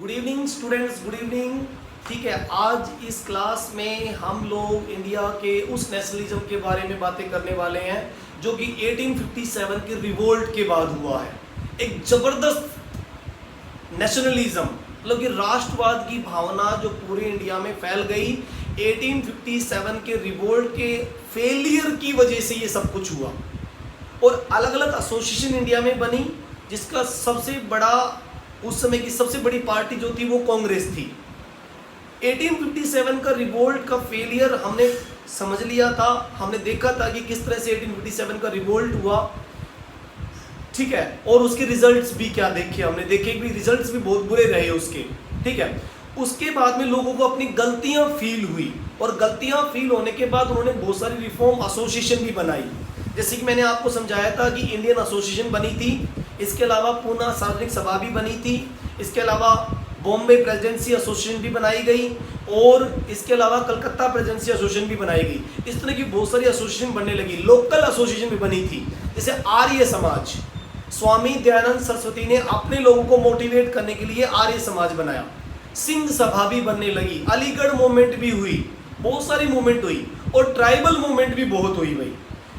Good evening students, good evening. ठीक है, आज इस क्लास में हम लोग इंडिया के उस नेशनलिज्म के बारे में बातें करने वाले हैं जो कि 1857 के रिवोल्ट के बाद हुआ है। एक जबरदस्त नेशनलिज्म, मतलब कि राष्ट्रवाद की भावना जो पूरे इंडिया में फैल गई 1857 के रिवोल्ट के फेलियर की वजह से ये सब कुछ हुआ। और अलग अलग एसोसिएशन इंडिया में बनी, जिसका सबसे बड़ा उस समय की सबसे बड़ी पार्टी जो थी वो कांग्रेस थी। 1857 का रिवोल्ट का फेलियर हमने समझ लिया था, हमने देखा था कि किस तरह से 1857 का रिवोल्ट हुआ। ठीक है, और उसके रिजल्ट्स भी क्या देखे, हमने देखे कि रिजल्ट्स भी बहुत बुरे रहे उसके। ठीक है, उसके बाद में लोगों को अपनी गलतियां फील हुई, और गलतियां फील होने के बाद उन्होंने बहुत सारी रिफॉर्म एसोसिएशन भी बनाई। जैसे कि मैंने आपको समझाया था कि इंडियन एसोसिएशन बनी थी, इसके अलावा पूना सार्वजनिक सभा भी बनी थी, इसके अलावा बॉम्बे प्रेसिडेंसी एसोसिएशन भी बनाई गई, और इसके अलावा कलकत्ता प्रेसिडेंसी एसोसिएशन भी बनाई गई। इस तरह की बहुत सारी एसोसिएशन बनने लगी। लोकल एसोसिएशन भी बनी थी, जैसे आर्य समाज, स्वामी दयानंद सरस्वती ने अपने लोगों को मोटिवेट करने के लिए आर्य समाज बनाया। सिंध सभा भी बनने लगी, अलीगढ़ मूवमेंट भी हुई, बहुत सारी मूवमेंट हुई, और ट्राइबल मूवमेंट भी बहुत हुई भाई।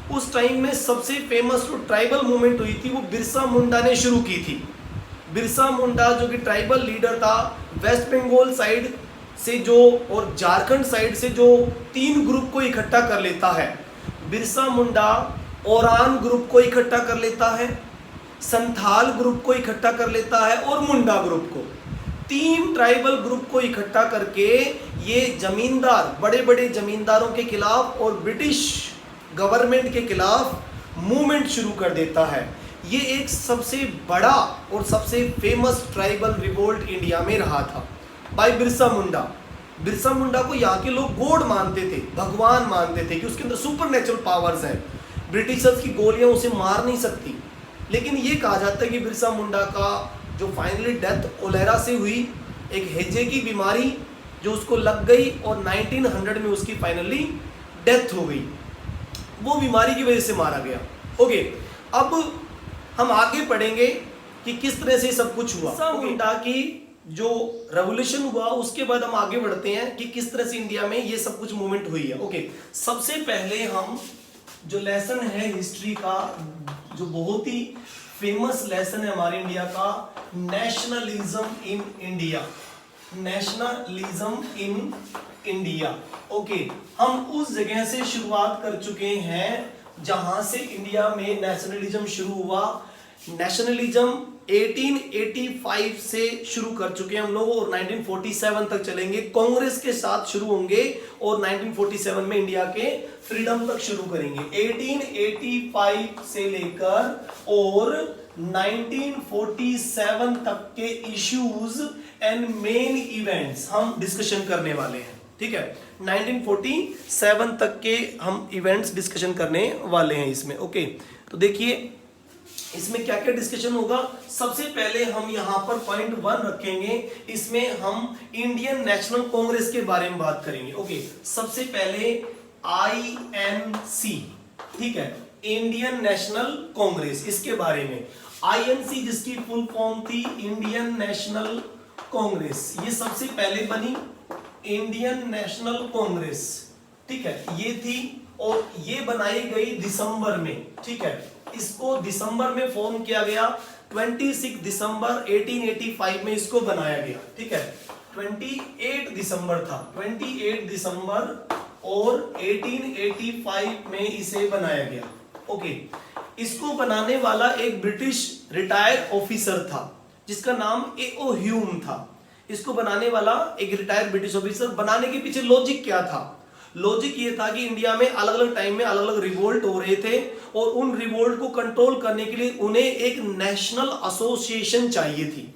उस टाइम में सबसे फेमस जो ट्राइबल मूवमेंट हुई थी वो बिरसा मुंडा ने शुरू की थी। बिरसा मुंडा जो कि ट्राइबल लीडर था, वेस्ट बंगाल साइड से जो और झारखंड साइड से जो 3 ग्रुप को इकट्ठा कर लेता है। बिरसा मुंडा ओरान ग्रुप को इकट्ठा कर लेता है, संथाल ग्रुप को इकट्ठा कर लेता है, और मुंडा ग्रुप को। 3 ट्राइबल ग्रुप को इकट्ठा करके ये जमींदार, बड़े बड़े जमींदारों के खिलाफ और ब्रिटिश गवर्नमेंट के खिलाफ मूवमेंट शुरू कर देता है। ये एक सबसे बड़ा और सबसे फेमस ट्राइबल रिवोल्ट इंडिया में रहा था बाय बिरसा मुंडा। बिरसा मुंडा को यहाँ के लोग गॉड मानते थे, भगवान मानते थे कि उसके अंदर सुपर नेचुरल पावर्स हैं, ब्रिटिशर्स की गोलियां उसे मार नहीं सकती। लेकिन ये कहा जाता है कि बिरसा मुंडा का जो फाइनली डेथ ओलेरा से हुई, एक हेजे की बीमारी जो उसको लग गई, और 1900 में उसकी फाइनली डेथ हो गई। वो बीमारी की वजह से मारा गया। ओके, अब हम आगे पढ़ेंगे कि किस तरह से सब कुछ हुआ। बिरसा मुंडा की जो रेवोल्यूशन हुआ उसके बाद हम आगे बढ़ते हैं कि किस तरह से इंडिया में ये सब कुछ मूवमेंट हुई है। ओके, सबसे पहले हम जो लेसन है हिस्ट्री का, जो बहुत ही फेमस लेसन है हमारे इंडिया का, nationalism in India. Nationalism in India. Okay, हम उस जगह से शुरुआत कर चुके हैं जहां से इंडिया में नेशनलिज्म शुरू हुआ। नेशनलिज्म 1885 से शुरू कर चुके हैं हम लोग, और 1947 तक चलेंगे। कांग्रेस के साथ शुरू होंगे और 1947 में इंडिया के फ्रीडम तक शुरू करेंगे। 1885 से लेकर और 1947 तक के इश्यूज एंड मेन इवेंट्स हम डिस्कशन करने वाले हैं। ठीक है, 1947 तक के हम इवेंट्स डिस्कशन करने वाले हैं इसमें। ओके, तो देखिए इसमें क्या क्या डिस्कशन होगा। सबसे पहले हम यहाँ पर पॉइंट 1 रखेंगे, इसमें हम इंडियन नेशनल कांग्रेस के बारे में बात करेंगे। ओके, सबसे पहले INC, ठीक है, इंडियन नेशनल कांग्रेस, इसके बारे में। INC जिसकी फुल फॉर्म थी इंडियन नेशनल कांग्रेस, ये सबसे पहले बनी इंडियन नेशनल कांग्रेस। ठीक है, ये थी, और ये बनाई गई दिसंबर में। ठीक है, इसको दिसंबर में फॉर्म किया गया, 26 दिसंबर 1885 में इसको बनाया गया। ठीक है, 28 दिसंबर था, 28 दिसंबर और 1885 में इसे बनाया गया। ओके, इसको बनाने वाला एक ब्रिटिश रिटायर्ड ऑफिसर था जिसका नाम A.O. ह्यूम था। इसको बनाने वाला एक रिटायर्ड ब्रिटिश ऑफिसर। बनाने के पीछे लॉजिक क्या था? लॉजिक ये था कि इंडिया में अलग अलग टाइम में अलग अलग रिवोल्ट हो रहे थे, और उन रिवोल्ट को कंट्रोल करने के लिए उन्हें एक नेशनल एसोसिएशन चाहिए थी।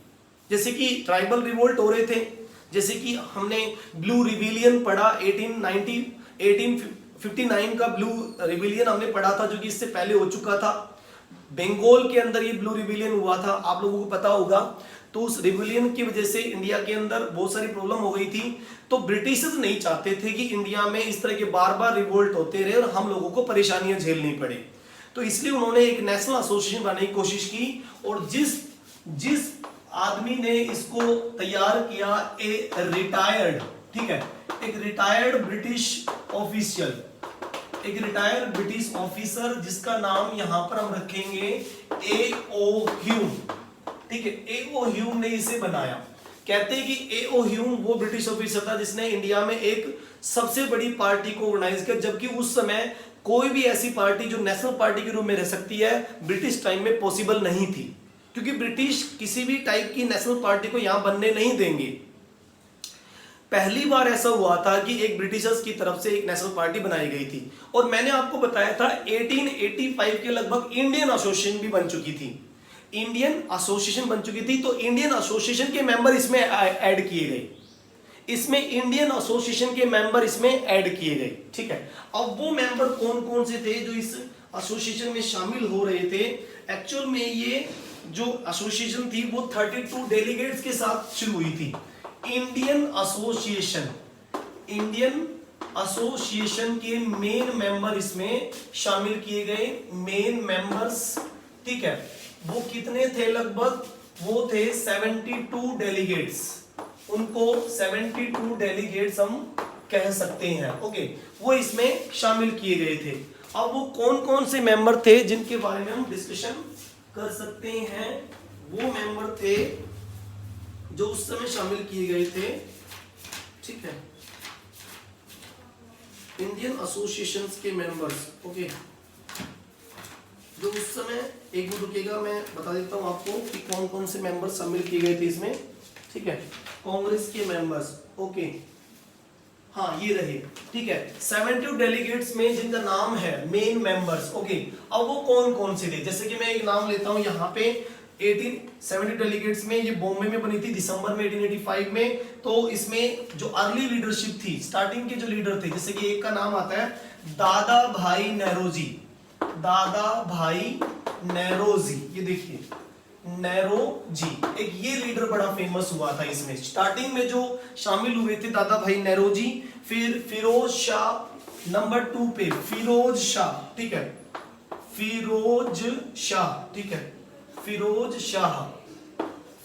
जैसे कि ट्राइबल रिवोल्ट हो रहे थे, जैसे कि हमने ब्लू रिविलियन पढ़ा, 1859 का ब्लू रिविलियन हमने पढ़ा था, जो कि इससे पहले हो चुका था। बंगाल के अंदर ये ब्लू रिविलियन हुआ था, आप लोगों को पता होगा। तो उस रिविलियन की वजह से इंडिया के अंदर बहुत सारी प्रॉब्लम हो गई थी। तो ब्रिटिशर्स नहीं चाहते थे कि इंडिया में इस तरह के बार बार रिवोल्ट होते रहे और हम लोगों को परेशानियां झेलनी पड़े। तो इसलिए उन्होंने एक नेशनल एसोसिएशन बनाने की कोशिश की, और जिस आदमी ने इसको तैयार किया, ए रिटायर्ड, ठीक है, एक रिटायर्ड ब्रिटिश ऑफिशियल, एक रिटायर्ड ब्रिटिश ऑफिसर जिसका नाम यहां पर हम रखेंगे A.O. ह्यूम, ठीक है। A.O. ह्यूम ने इसे बनाया। कहते हैं कि A.O. ह्यूम वो ब्रिटिश ऑफिसर था जिसने इंडिया में एक सबसे बड़ी पार्टी को ऑर्गेनाइज किया, जबकि उस समय कोई भी ऐसी पार्टी जो नेशनल पार्टी के रूप में रह सकती है ब्रिटिश टाइम में पॉसिबल नहीं थी, क्योंकि ब्रिटिश किसी भी टाइप की नेशनल पार्टी को यहां बनने नहीं देंगे। पहली बार ऐसा हुआ था कि एक ब्रिटिशर्स की तरफ से एक नेशनल पार्टी बनाई गई थी, और मैंने आपको बताया था 1885 के लगभग इंडियन एसोसिएशन भी बन चुकी थी, इंडियन एसोसिएशन बन चुकी थी। तो इंडियन एसोसिएशन के मेंबर इसमें ऐड किए गए, इसमें इंडियन एसोसिएशन के मेंबर इसमें ऐड किए गए, ठीक है। अब वो मेंबर कौन कौन से थे जो इस एसोसिएशन में शामिल हो रहे थे? एक्चुअल में ये जो एसोसिएशन थी वो 32 डेलीगेट्स के साथ शुरू हुई थी। इंडियन एसोसिएशन, इंडियन एसोसिएशन के मेन मेंबर इसमें शामिल किए गए, मेन मेंबर्स, ठीक है। वो कितने थे? लगभग वो थे 72 डेलीगेट्स, उनको 72 डेलीगेट्स हम कह सकते हैं, ओके। वो इसमें शामिल किए गए थे। अब वो कौन कौन से मेंबर थे जिनके बारे में हम डिस्कशन कर सकते हैं? वो मेंबर थे जो उस समय शामिल किए गए थे, ठीक है, इंडियन एसोसिएशन के मेंबर्स, ओके, जो उस समय, एक मिनट रुकिएगा मैं बता देता हूं आपको कि कौन कौन से मेंबर्स शामिल किए गए थे इसमें, ठीक है। कांग्रेस के मेंबर्स, ओके, हाँ ये रहे, ठीक है। 72 डेलीगेट्स में जिनका नाम है मेन मेंबर्स, ओके। अब वो कौन कौन से थे? जैसे कि मैं एक नाम लेता हूं यहाँ पे, 1870 डेलीगेट्स में, ये बॉम्बे में बनी थी दिसंबर में 1885 में। तो इसमें जो अर्ली लीडरशिप थी, स्टार्टिंग के जो लीडर थे, जैसे कि एक का नाम आता है दादा भाई नेरोजी, दादा भाई नेरोजी, ये देखिए नेरोजी, एक ये लीडर बड़ा फेमस हुआ था इसमें। स्टार्टिंग में जो शामिल हुए थे दादा भाई नेरोजी, फिर फिरोज शाह नंबर 2 पे, फिरोज शाह, ठीक है, फिरोज शाह, ठीक है, फिरोज शाह,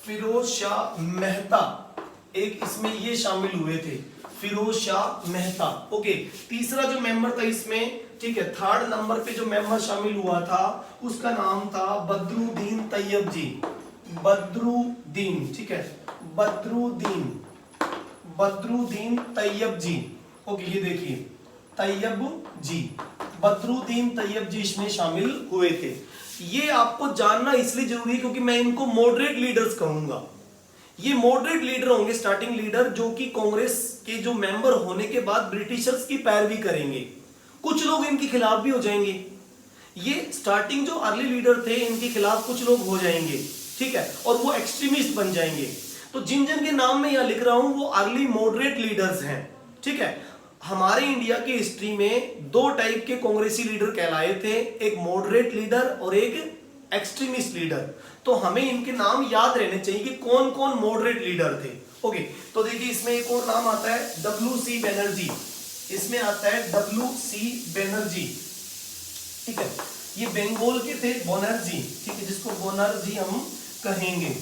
फिरोज शाह मेहता, एक इसमें ये शामिल हुए थे, फिरोज शाह मेहता, ओके। तीसरा जो मेंबर था इसमें, ठीक है, थर्ड नंबर पे जो मेंबर शामिल हुआ था उसका नाम था बदरुद्दीन तैयब जी, बदरुद्दीन, ठीक है, बदरुद्दीन, बदरुद्दीन तैयब जी, ओके, ये देखिए तैयब जी, बदरुद्दीन तैयब जी इसमें शामिल हुए थे। ये आपको जानना इसलिए जरूरी है क्योंकि मैं इनको मॉडरेट लीडर्स कहूंगा। ये मॉडरेट लीडर होंगे, स्टार्टिंग लीडर, जो कि कांग्रेस के जो मेंबर होने के बाद ब्रिटिशर्स की पैरवी करेंगे, कुछ लोग इनके खिलाफ भी हो जाएंगे। ये स्टार्टिंग जो अर्ली लीडर थे इनके खिलाफ कुछ लोग हो जाएंगे, ठीक है, और वो एक्सट्रीमिस्ट बन जाएंगे। तो जिन जिन के नाम मैं यहां लिख रहा हूं वो अर्ली मॉडरेट लीडर्स हैं, ठीक है। हमारे इंडिया की हिस्ट्री में दो टाइप के कांग्रेसी लीडर कहलाए थे, एक मॉडरेट लीडर और एक एक्सट्रीमिस्ट लीडर। तो हमें इनके नाम याद रहने चाहिए कि कौन कौन मॉडरेट लीडर थे, ओके। तो देखिए इसमें एक और नाम आता है WC बनर्जी, इसमें आता है WC बनर्जी, ठीक है, ये बंगाल के थे, बनर्जी, ठीक है, जिसको बनर्जी हम कहेंगे,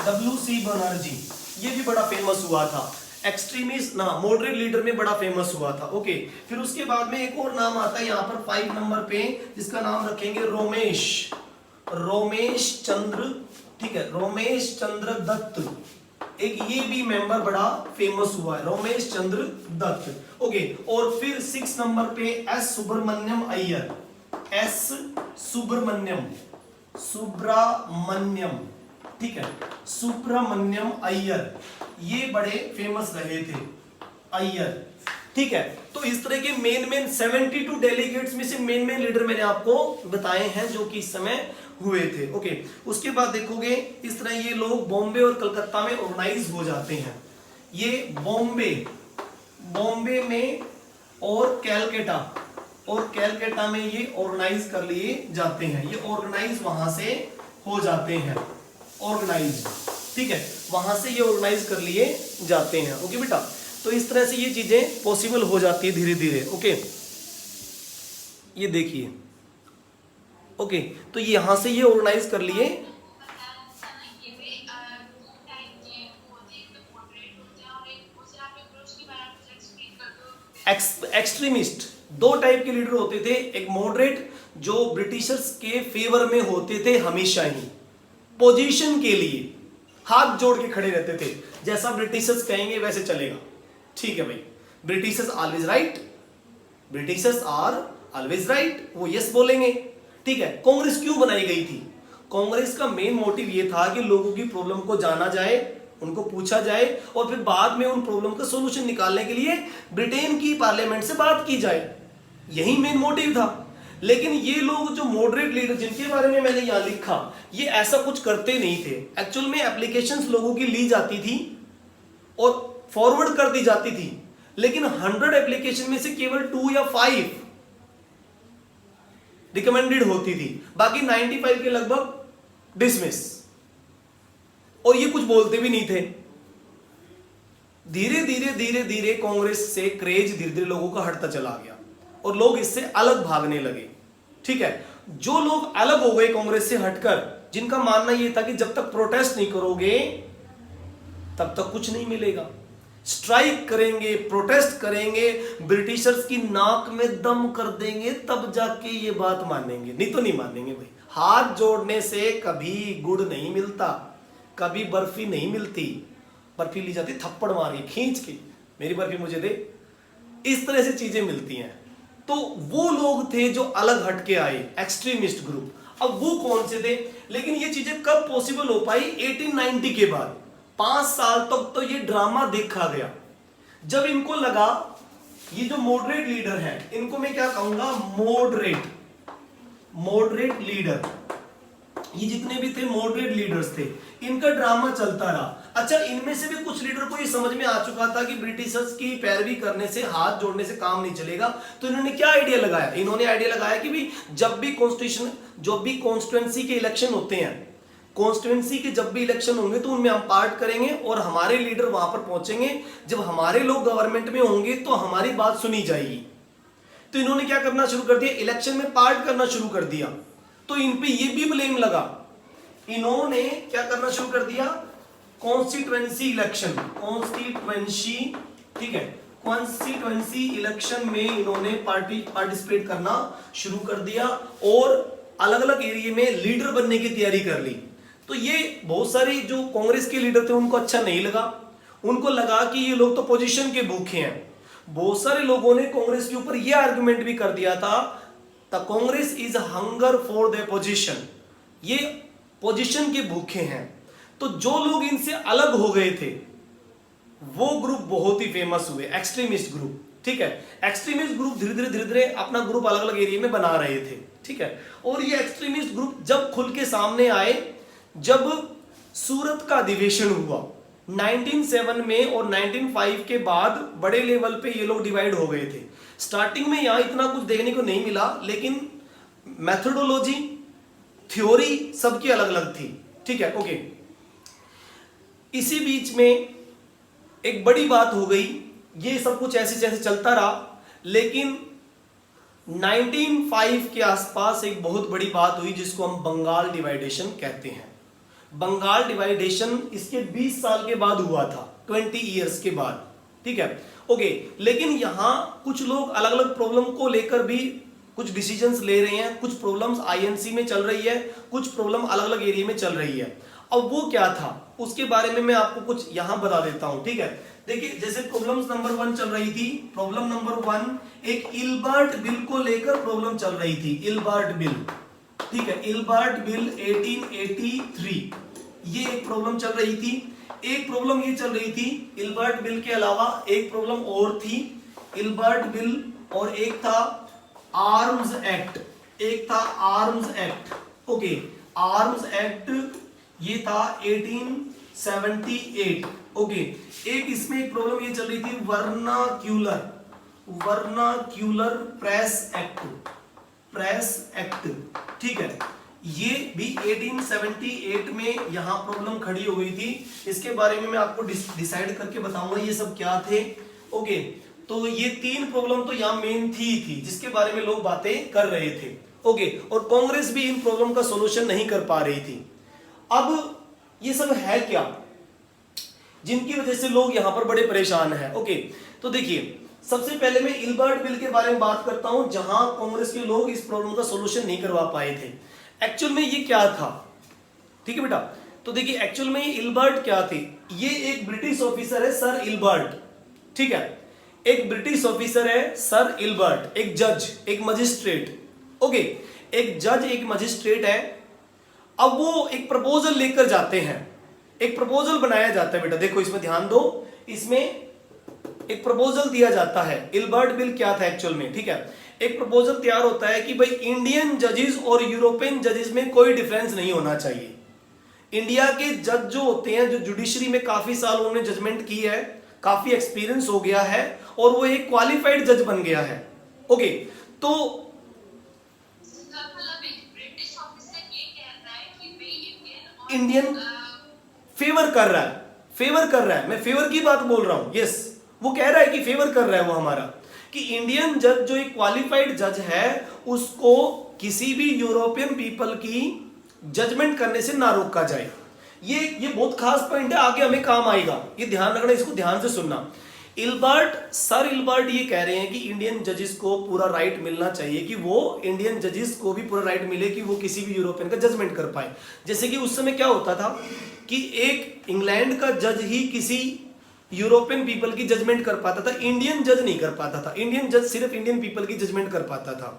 WC बनर्जी, ये भी बड़ा फेमस हुआ था, एक्सट्रीमिस्ट ना मॉडरेट लीडर में बड़ा फेमस हुआ था, ओके। फिर उसके बाद में एक और नाम आता है यहाँ पर 5 नंबर पे, जिसका नाम रखेंगे रोमेश, रोमेश चंद्र, ठीक है, रोमेश चंद्र दत्त, एक ये भी मेंबर बड़ा फेमस हुआ है, रोमेश चंद्र दत्त, ओके। और फिर 6 नंबर पे S सुब्रमण्यम अय्यर, S सुब्रमण्यम, सुब्रमण्यम, ठीक है, सुब्रमण्यम अय्यर, ये बड़े फेमस रहे थे, अय्यर, ठीक है। तो इस तरह के मेन 72 डेलीगेट्स में से मेन लीडर मैंने आपको बताए हैं जो कि इस समय हुए थे, ओके। उसके बाद देखोगे इस तरह ये लोग बॉम्बे और कलकत्ता में ऑर्गेनाइज हो जाते हैं। ये बॉम्बे में और कैलकाटा में ये ऑर्गेनाइज कर लिए जाते हैं, ये ऑर्गेनाइज वहां से हो जाते हैं, ऑर्गेनाइज, ठीक है, वहां से ये ऑर्गेनाइज कर लिए जाते हैं, ओके बेटा। तो इस तरह से ये चीजें पॉसिबल हो जाती है धीरे धीरे, ओके। ये देखिए, ओके, तो यहां से ये ऑर्गेनाइज कर लिए, एक्सट्रीमिस्ट, दो टाइप के लीडर होते थे। एक मॉडरेट जो ब्रिटिशर्स के फेवर में होते थे, हमेशा ही पोजीशन के लिए हाथ जोड़ के खड़े रहते थे, जैसा ब्रिटिशर्स कहेंगे वैसे चलेगा। ठीक है भाई, Britishers always right, Britishers are always right, वो यस बोलेंगे। ठीक है, कांग्रेस क्यों बनाई गई थी? कांग्रेस का मेन मोटिव ये था कि लोगों की प्रॉब्लम को जाना जाए, उनको पूछा जाए और फिर बाद में उन प्रॉब्लम का सॉल्यूशन निकालने के लिए ब्रिटेन की पार्लियामेंट से बात की जाए, यही मेन मोटिव था। लेकिन ये लोग जो मॉडरेट लीडर जिनके बारे में मैंने यहां लिखा, ये ऐसा कुछ करते नहीं थे। एक्चुअल में एप्लीकेशंस लोगों की ली जाती थी और फॉरवर्ड कर दी जाती थी, लेकिन 100 एप्लीकेशन में से केवल 2 या 5 रिकमेंडेड होती थी, बाकी 95 के लगभग डिसमिस, और ये कुछ बोलते भी नहीं थे। धीरे धीरे धीरे धीरे कांग्रेस से क्रेज धीरे धीरे लोगों का हटता चला गया और लोग इससे अलग भागने लगे। ठीक है, जो लोग अलग हो गए कांग्रेस से हटकर, जिनका मानना यह था कि जब तक प्रोटेस्ट नहीं करोगे तब तक कुछ नहीं मिलेगा, स्ट्राइक करेंगे, प्रोटेस्ट करेंगे, ब्रिटिशर्स की नाक में दम कर देंगे, तब जाके ये बात मानेंगे, नहीं तो नहीं मानेंगे भाई। हाथ जोड़ने से कभी गुड़ नहीं मिलता, कभी बर्फी नहीं मिलती। बर्फी ली जाती थप्पड़ मार के, खींच के, मेरी बर्फी मुझे दे, इस तरह से चीजें मिलती हैं। तो वो लोग थे जो अलग हटके आए, एक्सट्रीमिस्ट ग्रुप। अब वो कौन से थे? लेकिन ये चीजें कब पॉसिबल हो पाई? 1890 के बाद 5 साल तक तो ये ड्रामा देखा गया। जब इनको लगा, ये जो मॉडरेट लीडर है, इनको मैं क्या कहूंगा, मॉडरेट लीडर, ये जितने भी थे मॉडरेट लीडर्स थे, इनका ड्रामा चलता रहा। अच्छा, इनमें से भी कुछ लीडर को ये समझ में आ चुका था कि ब्रिटिशर्स की पैरवी करने से, हाथ जोड़ने से काम नहीं चलेगा, तो इन्होंने क्या आइडिया लगाया? इन्होंने आइडिया लगाया कि भी जब भी कॉन्स्टिट्यूएंसी के इलेक्शन होते हैं, कॉन्स्टिट्यूएंसी के जब भी इलेक्शन होंगे तो उनमें हम पार्ट करेंगे और हमारे लीडर वहां पर पहुंचेंगे। जब हमारे लोग गवर्नमेंट में होंगे तो हमारी बात सुनी जाएगी। तो इन्होंने क्या करना शुरू कर दिया? इलेक्शन में पार्ट करना शुरू कर दिया। तो इन पे ये भी ब्लेम लगा, इन्होंने क्या करना शुरू कर दिया? कॉन्स्टिट्यूएंसी इलेक्शन, ठीक है, कॉन्स्टिट्यूएंसी इलेक्शन में इन्होंने पार्टिसिपेट करना शुरू कर दिया और अलग अलग एरिया में लीडर बनने की तैयारी कर ली। तो ये बहुत सारे जो कांग्रेस के लीडर थे उनको अच्छा नहीं लगा, उनको लगा कि ये लोग तो पोजीशन के भूखे हैं। बहुत सारे लोगों ने कांग्रेस के ऊपर ये आर्गुमेंट भी कर दिया था, the Congress is hunger for the position, ये पोजीशन के भूखे हैं। तो जो लोग इनसे अलग हो गए थे वो ग्रुप बहुत ही फेमस हुए, एक्सट्रीमिस्ट ग्रुप। ठीक है, एक्सट्रीमिस्ट ग्रुप धीरे धीरे अपना ग्रुप अलग अलग एरिया में बना रहे थे। ठीक है, और ये एक्सट्रीमिस्ट ग्रुप जब खुल के सामने आए, जब सूरत का अधिवेशन हुआ 1907 में और 1905 के बाद बड़े लेवल पे ये लोग डिवाइड हो गए थे। स्टार्टिंग में यहां इतना कुछ देखने को नहीं मिला, लेकिन मेथोडोलॉजी, थ्योरी सबकी अलग अलग थी। ठीक है, ओके। इसी बीच में एक बड़ी बात हो गई, ये सब कुछ ऐसे जैसे चलता रहा, लेकिन 1905 के आसपास एक बहुत बड़ी बात हुई जिसको हम बंगाल डिवाइडेशन कहते हैं। बंगाल डिवाइडेशन इसके 20 साल के बाद हुआ था, 20 इयर्स के बाद। ठीक है, ओके। लेकिन यहां कुछ लोग अलग अलग प्रॉब्लम को लेकर भी कुछ डिसीजंस ले रहे हैं, कुछ प्रॉब्लम्स आईएनसी में चल रही है, कुछ प्रॉब्लम अलग अलग एरिया में चल रही है। अब वो क्या था उसके बारे में मैं आपको कुछ यहां बता देता हूं। ठीक है, देखिए, जैसे प्रॉब्लम्स नंबर 1 चल रही थी। प्रॉब्लम नंबर 1 एक इल्बर्ट बिल को लेकर प्रॉब्लम चल रही थी, इल्बर्ट बिल। ठीक है, इल्बर्ट बिल 1883, ये एक प्रॉब्लम चल रही थी। एक प्रॉब्लम ये चल रही थी, इल्बर्ट बिल के अलावा एक प्रॉब्लम और थी, इल्बर्ट बिल, और एक था आर्म्स एक्ट, एक था arms act. Okay, arms act ये था 1878। ओके, एक इसमें एक प्रॉब्लम ये चल रही थी, वर्नाक्यूलर प्रेस एक्ट। ठीक है, ये भी 1878 में यहां प्रॉब्लम खड़ी हो गई थी। इसके बारे में मैं आपको डिसाइड करके बताऊंगा ये सब क्या थे। ओके, तो ये 3 प्रॉब्लम तो यहां मेन थी जिसके बारे में लोग बातें कर रहे थे। ओके, और कांग्रेस भी इन प्रॉब्लम का सॉल्यूशन नहीं कर पा रही थी। अब ये सब है क्या जिनकी वजह से लोग यहां पर बड़े परेशान हैं? ओके, तो देखिए, सबसे पहले मैं इल्बर्ट बिल के बारे में बात करता हूं, जहां कांग्रेस के लोग इस प्रॉब्लम का सॉल्यूशन नहीं करवा पाए थे। एक्चुअल में ये क्या था, ठीक है बेटा, तो देखिए एक्चुअल में ये इल्बर्ट क्या थे। ये एक ब्रिटिश ऑफिसर है सर इल्बर्ट, ठीक है, एक ब्रिटिश ऑफिसर है सर इल्बर्ट, एक जज, एक मजिस्ट्रेट, ओके, एक जज एक मजिस्ट्रेट है। अब वो एक प्रपोजल लेकर जाते हैं, एक प्रपोजल बनाया जाता है बेटा, देखो इसमें ध्यान दो, इसमें एक प्रपोजल दिया जाता है। इल्बर्ट बिल क्या था एक्चुअल में, ठीक है, एक प्रपोजल तैयार होता है कि भाई इंडियन जजेस और यूरोपियन जजेस में कोई डिफरेंस नहीं होना चाहिए। इंडिया के जज जो होते हैं, जो जुडिशरी में काफी साल उन्होंने जजमेंट की है, काफी एक्सपीरियंस हो गया है और वो एक क्वालिफाइड जज बन गया है, ओके, तो इंडियन फेवर कर रहा है, फेवर कर रहा है, मैं फेवर की बात बोल रहा हूं, यस, वो कह रहा है कि फेवर कर रहा है वो हमारा, कि इंडियन जज जो एक क्वालिफाइड जज है उसको किसी भी यूरोपियन पीपल की जजमेंट करने से ना रोका जाए। ये बहुत खास पॉइंट है, आगे हमें काम आएगा, ये ध्यान रखना, इसको ध्यान से सुनना। सर इल्बर्ट ये कह रहे हैं कि इंडियन जजेस को पूरा राइट मिलना चाहिए, कि वो इंडियन जजेस को भी पूरा राइट मिले कि वो किसी भी यूरोपियन का जजमेंट कर पाए। जैसे कि उस समय क्या होता था कि एक इंग्लैंड का जज ही किसी यूरोपियन पीपल की जजमेंट कर पाता था, इंडियन जज नहीं कर पाता था। इंडियन जज सिर्फ इंडियन पीपल की जजमेंट कर पाता था।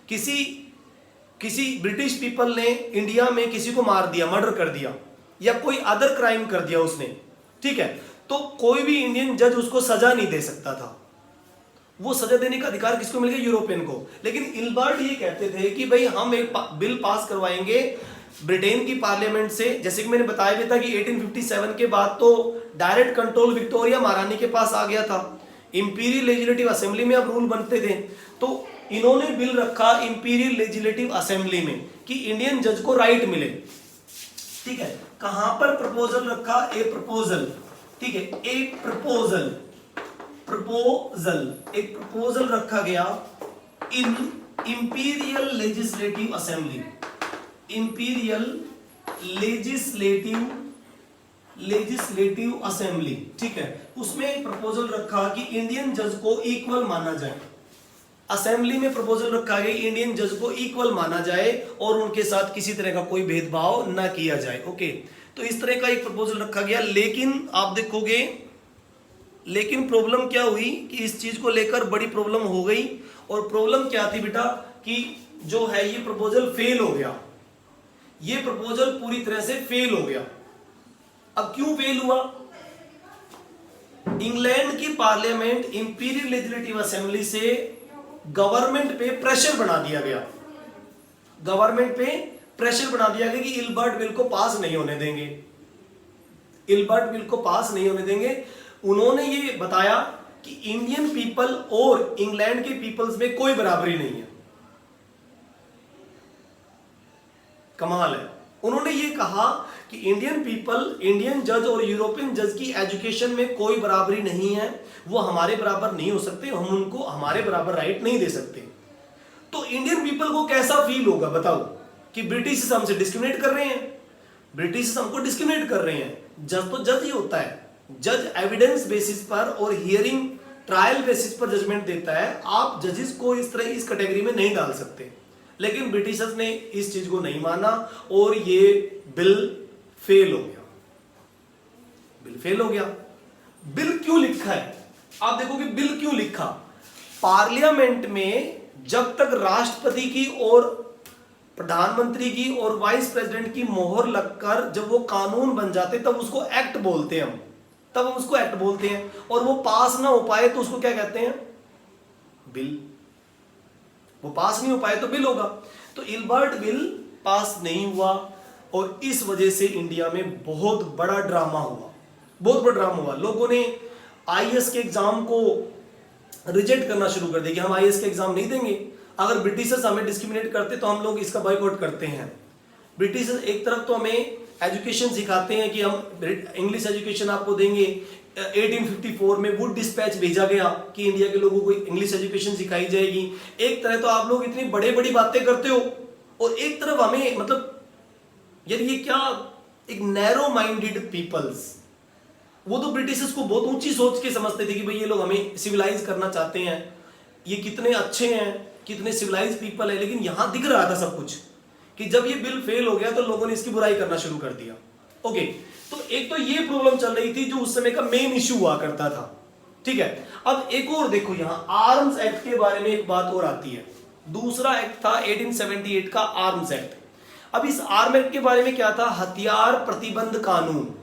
किसी ब्रिटिश पीपल ने इंडिया में किसी को मार दिया, मर्डर कर दिया, या कोई अदर क्राइम कर दिया उसने, ठीक है, तो कोई भी इंडियन जज उसको सजा नहीं दे सकता था। वो सजा देने का अधिकार किसको मिल गया, यूरोपियन को। लेकिन इल्बर्ट ये कहते थे कि भाई हम एक बिल पास करवाएंगे ब्रिटेन की पार्लियामेंट से, जैसे कि मैंने बताया भी था कि 1857 के बाद तो डायरेक्ट कंट्रोल विक्टोरिया महारानी के पास आ गया था, इंपीरियल लेजिस्लेटिव असेंबली में अब रूल बनते थे। तो इन्होंने बिल रखा इंपीरियल लेजिस्लेटिव असेंबली में कि इंडियन जज को राइट मिले, ठीक है। कहां पर प्रपोजल रखा, ए प्रपोजल, ठीक है, एक प्रपोजल एक प्रपोजल रखा गया in Imperial Legislative Assembly, Imperial Legislative Assembly, ठीक है। उसमें एक प्रपोजल रखा कि इंडियन जज को इक्वल माना जाए। असेंबली में प्रपोजल रखा गया इंडियन जज को इक्वल माना जाए और उनके साथ किसी तरह का कोई भेदभाव ना किया जाए, ओके। तो इस तरह का एक प्रपोजल रखा गया। लेकिन आप देखोगे, लेकिन प्रॉब्लम क्या हुई कि इस चीज को लेकर बड़ी प्रॉब्लम हो गई। और प्रॉब्लम क्या थी बेटा कि जो है ये प्रपोजल फेल हो गया, ये प्रपोजल पूरी तरह से फेल हो गया। अब क्यों फेल हुआ, इंग्लैंड की पार्लियामेंट इंपीरियल लेजिस्लेटिव असेंबली से गवर्नमेंट पे प्रेशर बना दिया गया, गवर्नमेंट पे प्रेशर बना दिया गया कि इल्बर्ट बिल को पास नहीं होने देंगे, इल्बर्ट बिल को पास नहीं होने देंगे। उन्होंने ये बताया कि इंडियन पीपल और इंग्लैंड के पीपल्स में कोई बराबरी नहीं है। कमाल है, उन्होंने ये कहा कि इंडियन पीपल, इंडियन जज और यूरोपियन जज की एजुकेशन में कोई बराबरी नहीं है, वो हमारे बराबर नहीं हो सकते, हम उनको हमारे बराबर राइट नहीं दे सकते। तो इंडियन पीपल को कैसा फील होगा बताओ कि ब्रिटिश हमसे डिस्क्रिमिनेट कर रहे हैं, ब्रिटिश हमको डिस्क्रिमिनेट कर रहे हैं। जज तो जज ही होता है, जज एविडेंस बेसिस पर और हियरिंग ट्रायल बेसिस पर जजमेंट देता है। आप जजेस को इस तरह इस कैटेगरी में नहीं डाल सकते। लेकिन ब्रिटिशर्स ने इस चीज को नहीं माना और ये बिल फेल हो गया, बिल फेल हो गया। बिल क्यों लिखा है, आप देखोगे बिल क्यों लिखा। पार्लियामेंट में जब तक राष्ट्रपति की और प्रधानमंत्री की और वाइस प्रेसिडेंट की मोहर लगकर जब वो कानून बन जाते तब उसको एक्ट बोलते हैं हम, तब हम उसको एक्ट बोलते हैं। और वो पास ना हो पाए तो उसको क्या कहते हैं, बिल। वो पास नहीं हो पाए तो बिल होगा। तो इल्बर्ट बिल पास नहीं हुआ और इस वजह से इंडिया में बहुत बड़ा ड्रामा हुआ, बहुत बड़ा ड्रामा हुआ। लोगों ने आईएएस के एग्जाम को रिजेक्ट करना शुरू कर दिया कि हम आईएएस के एग्जाम नहीं देंगे। अगर ब्रिटिशर्स हमें डिस्क्रिमिनेट करते तो हम लोग इसका बॉयकॉट करते हैं। ब्रिटिशर्स एक तरफ तो हमें एजुकेशन सिखाते हैं कि हम इंग्लिश एजुकेशन आपको देंगे। 1854 में वुड डिस्पैच भेजा गया कि इंडिया के लोगों को इंग्लिश एजुकेशन सिखाई जाएगी। एक तरह तो आप लोग इतनी बड़े बड़ी बातें करते हो और एक तरफ हमें, मतलब यार ये क्या, एक नैरो माइंडेड पीपल्स, वो तो ब्रिटिशर्स को बहुत ऊंची सोच के समझते थे कि भाई ये लोग हमें सिविलाइज करना चाहते हैं, ये कितने अच्छे हैं, कितने सिविलाइज पीपल है। लेकिन यहां दिख रहा था सब कुछ कि जब ये बिल फेल हो गया तो लोगों ने इसकी बुराई करना शुरू कर दिया। ओके, तो एक तो ये प्रॉब्लम चल रही थी जो उस समय का मेन इश्यू हुआ करता था। ठीक है, अब एक और देखो, यहां आर्म्स एक्ट के बारे में एक बात और आती है। दूसरा एक्ट था 1878 का आर्म्स एक्ट। अब इस आर्म एक्ट के बारे में क्या था, हथियार प्रतिबंध कानून।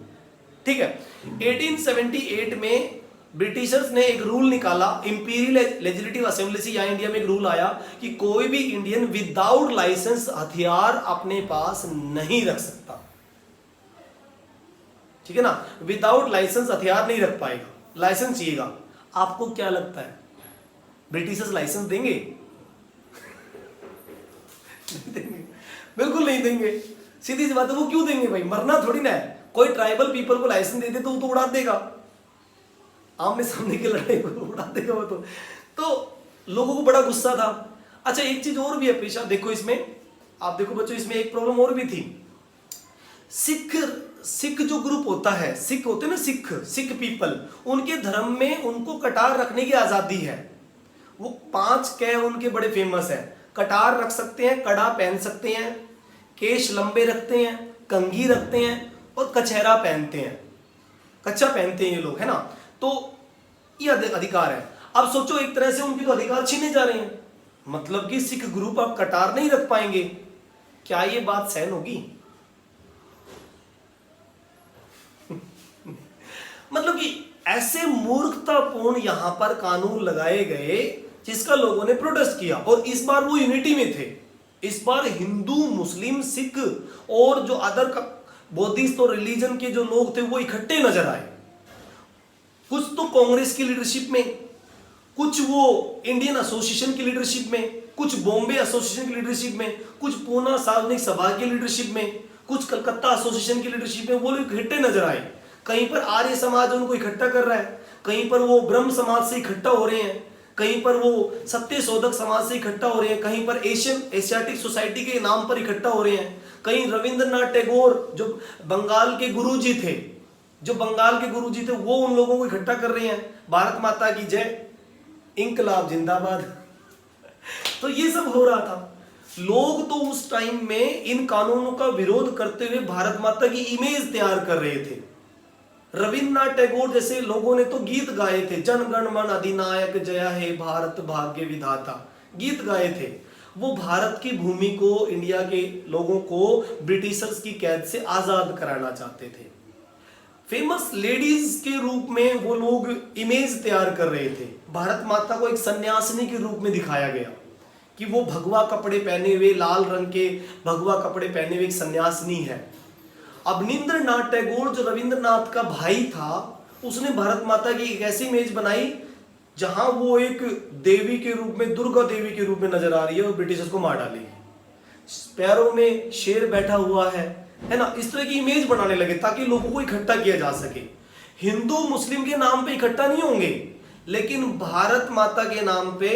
ठीक है, 1878 में ब्रिटिशर्स ने एक रूल निकाला, इंपीरियल लेजिस्लेटिव असेंबली से यहाँ इंडिया में एक रूल आया कि कोई भी इंडियन विदाउट लाइसेंस हथियार अपने पास नहीं रख सकता। ठीक है ना, विदाउट लाइसेंस हथियार नहीं रख पाएगा, लाइसेंस चाहिएगा। आपको क्या लगता है ब्रिटिशर्स लाइसेंस देंगे? नहीं देंगे, बिल्कुल नहीं देंगे। सीधी सी बात है, वो क्यों देंगे भाई, मरना थोड़ी ना है। कोई ट्राइबल पीपल को लाइसेंस दे दे तो वो तो उड़ा देगा, आमने सामने की लड़ाई को उड़ा देगा वो तो लोगों को बड़ा गुस्सा था। अच्छा, एक चीज और भी है प्रीशा, देखो इसमें, आप देखो बच्चों, इसमें एक प्रॉब्लम और भी थी। सिख जो ग्रुप होता है, सिख होते हैं ना, सिख पीपल, उनके धर्म में उनको कटार रखने की आजादी है। वो 5 कै उनके बड़े फेमस है। कटार रख सकते हैं, कड़ा पहन सकते हैं, केश लंबे रखते हैं, कंघी रखते हैं और कचहरा पहनते हैं, कच्चा पहनते हैं ये लोग, है ना। तो ये अधिकार है। अब सोचो, एक तरह से उनके तो अधिकार छीने जा रहे हैं, मतलब कि सिख ग्रुप अब कटार नहीं रख पाएंगे। क्या ये बात सहन होगी? मतलब कि ऐसे मूर्खतापूर्ण यहां पर कानून लगाए गए जिसका लोगों ने प्रोटेस्ट किया। और इस बार वो यूनिटी में थे, इस बार हिंदू, मुस्लिम, सिख और जो अदर बौद्धिस्ट और रिलीजन के जो लोग थे वो इकट्ठे नजर आए। कुछ तो कांग्रेस की लीडरशिप में, कुछ वो इंडियन एसोसिएशन की लीडरशिप में, कुछ बॉम्बे एसोसिएशन की लीडरशिप में, कुछ पूना सार्वजनिक सभा की लीडरशिप में, कुछ कलकत्ता एसोसिएशन की लीडरशिप में वो लोग इकट्ठे नजर आए। कहीं पर आर्य समाज उनको इकट्ठा कर रहा है, कहीं पर वो ब्रह्म समाज से इकट्ठा हो रहे हैं, कहीं पर वो सत्य शोधक समाज से इकट्ठा हो रहे हैं, कहीं पर एशियाटिक सोसाइटी के नाम पर इकट्ठा हो रहे हैं, कहीं रविंद्रनाथ टैगोर जो बंगाल के गुरुजी थे वो उन लोगों को इकट्ठा कर रहे हैं। भारत माता की जय, इंकलाब जिंदाबाद। तो ये सब हो रहा था। लोग तो उस टाइम में इन कानूनों का विरोध करते हुए भारत माता की इमेज तैयार कर रहे थे। रविंद्रनाथ टैगोर जैसे लोगों ने तो गीत गाए थे, जन गण मन अधिनायक जय हे भारत भाग्य विधाता, गीत गाए थे। वो भारत की भूमि को, इंडिया के लोगों को ब्रिटिशर्स की कैद से आजाद कराना चाहते थे। फेमस लेडीज के रूप में वो लोग इमेज तैयार कर रहे थे। भारत माता को एक सन्यासिनी के रूप में दिखाया गया कि वो भगवा कपड़े पहने हुए, लाल रंग के भगवा कपड़े पहने हुए एक सन्यासिनी है। अवनींद्रनाथ टैगोर जो रविंद्रनाथ का भाई था, उसने भारत माता की एक ऐसी इमेज बनाई जहां वो एक देवी के रूप में, दुर्गा देवी के रूप में नजर आ रही है और ब्रिटिशर्स को मार डाली। पैरों में शेर बैठा हुआ है ना। इस तरह की इमेज बनाने लगे ताकि लोगों को इकट्ठा किया जा सके। हिंदू मुस्लिम के नाम पे इकट्ठा नहीं होंगे, लेकिन भारत माता के नाम पे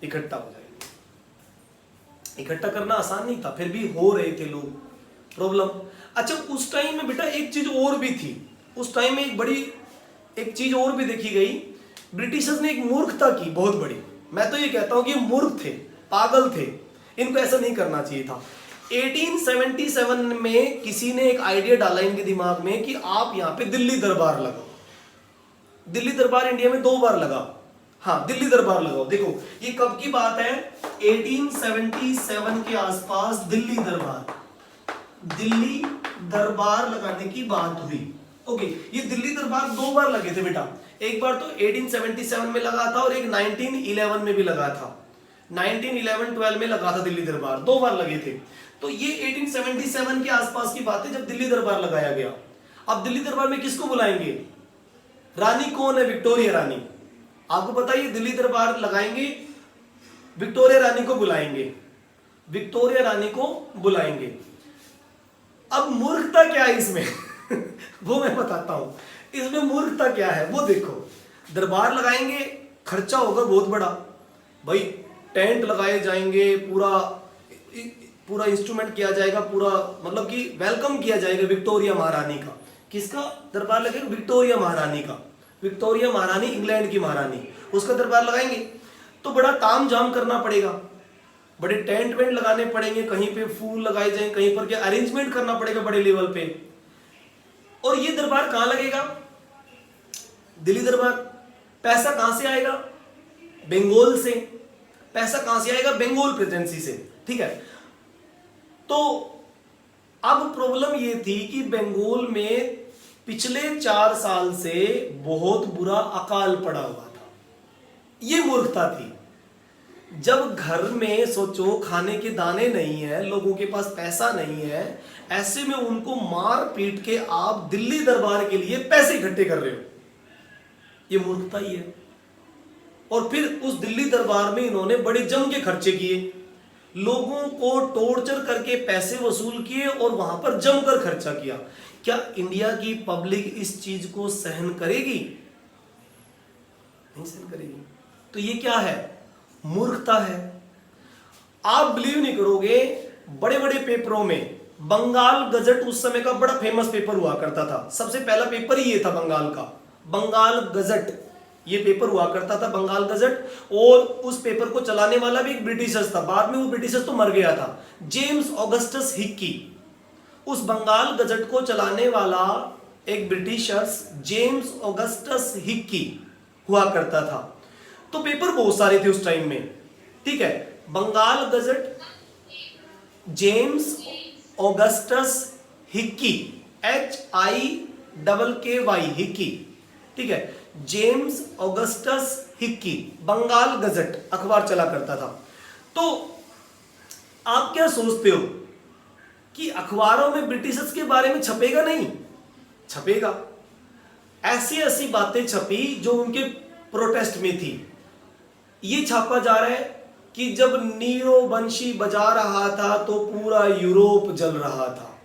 इकट्ठा हो जाएंगे। इकट्ठा करना आसान नहीं था, फिर भी हो रहे थे लोग। प्रॉब्लम, अच्छा उस टाइम में बेटा एक चीज और भी थी। उस टाइम में एक चीज और भी देखी गई। ब्रिटिशर्स ने एक मूर्खता की बहुत बड़ी। मैं तो ये कहता हूं कि मूर्ख थे, पागल थे, इनको ऐसा नहीं करना चाहिए था। 1877 में किसी ने एक आइडिया डाला इनके दिमाग में कि आप यहां पे दिल्ली दरबार लगाओ। दिल्ली दरबार इंडिया में 2 बार लगा। हाँ, दिल्ली दरबार लगाओ। देखो ये कब की बात है, 1877 के आसपास दिल्ली दरबार लगाने की बात हुई। ओके, ये दिल्ली दरबार 2 बार लगे थे बेटा। एक बार तो 1877 में लगा था और एक 1911 में भी लगा था। 1911-12 में लगा था दिल्ली दरबार, 2 बार लगे थे। तो ये 1877 के आसपास की बात है जब दिल्ली दरबार लगाया गया। अब दिल्ली दरबार में किसको बुलाएंगे? रानी कौन है? विक्टोरिया रानी। आपको पता है दिल्ली दरबार लगाएंगे, विक्टोरिया रानी को बुलाएंगे। अब मूर्खता क्या है इसमें? वो मैं बताता हूं। इसमें मूर्खता क्या है वो देखो। दरबार लगाएंगे, खर्चा होगा बहुत बड़ा भाई, टेंट लगाए जाएंगे, पूरा इंस्ट्रूमेंट किया जाएगा, पूरा मतलब कि वेलकम किया जाएगा विक्टोरिया महारानी का। किसका दरबार लगेगा? विक्टोरिया महारानी का। विक्टोरिया महारानी इंग्लैंड की महारानी, उसका दरबार लगाएंगे तो बड़ा ताम झाम करना पड़ेगा, बड़े टेंट वेंट लगाने पड़ेंगे, कहीं पे फूल लगाए जाएंगे, कहीं पर क्या अरेंजमेंट करना पड़ेगा बड़े लेवल पे। और ये दरबार कहां लगेगा? दिल्ली दरबार। पैसा कहां से आएगा? बंगाल से। पैसा कहां से आएगा? बंगाल प्रेसिडेंसी से। ठीक है, तो अब प्रॉब्लम ये थी कि बंगाल में पिछले 4 साल से बहुत बुरा अकाल पड़ा हुआ था। ये मूर्खता थी। जब घर में सोचो खाने के दाने नहीं है, लोगों के पास पैसा नहीं है, ऐसे में उनको मार पीट के आप दिल्ली दरबार के लिए पैसे इकट्ठे कर रहे हो, ये मूर्खता ही है। और फिर उस दिल्ली दरबार में इन्होंने बड़े जम के खर्चे किए, लोगों को टॉर्चर करके पैसे वसूल किए और वहां पर जमकर खर्चा किया। क्या इंडिया की पब्लिक इस चीज को सहन करेगी? नहीं सहन करेगी। तो ये क्या है? मूर्खता है। आप बिलीव नहीं करोगे, बड़े बड़े पेपरों में बंगाल गजट उस समय का बड़ा फेमस पेपर हुआ करता था। सबसे पहला पेपर ही ये था बंगाल का, बंगाल गजट। ये पेपर हुआ करता था बंगाल गजट, और उस पेपर को चलाने वाला भी एक ब्रिटिशर्स था। बाद में वो ब्रिटिशर्स तो मर गया था, जेम्स ऑगस्टस हिक्की। उस बंगाल गजट को चलाने वाला एक ब्रिटिशर्स जेम्स ऑगस्टस हिक्की हुआ करता था। तो पेपर बहुत सारे थे उस टाइम में। ठीक है, Bengal Gazette, James Augustus Hicky, HIKKY Hicky. ठीक है, James Augustus Hicky, Bengal Gazette अखबार चला करता था। तो आप क्या सोचते हो कि अखबारों में ब्रिटिशर्स के बारे में छपेगा? नहीं छपेगा। ऐसी ऐसी बातें छपी जो उनके प्रोटेस्ट में थी। ये छापा जा रहा है कि जब नीरो बंशी बजा रहा था तो पूरा यूरोप जल रहा था।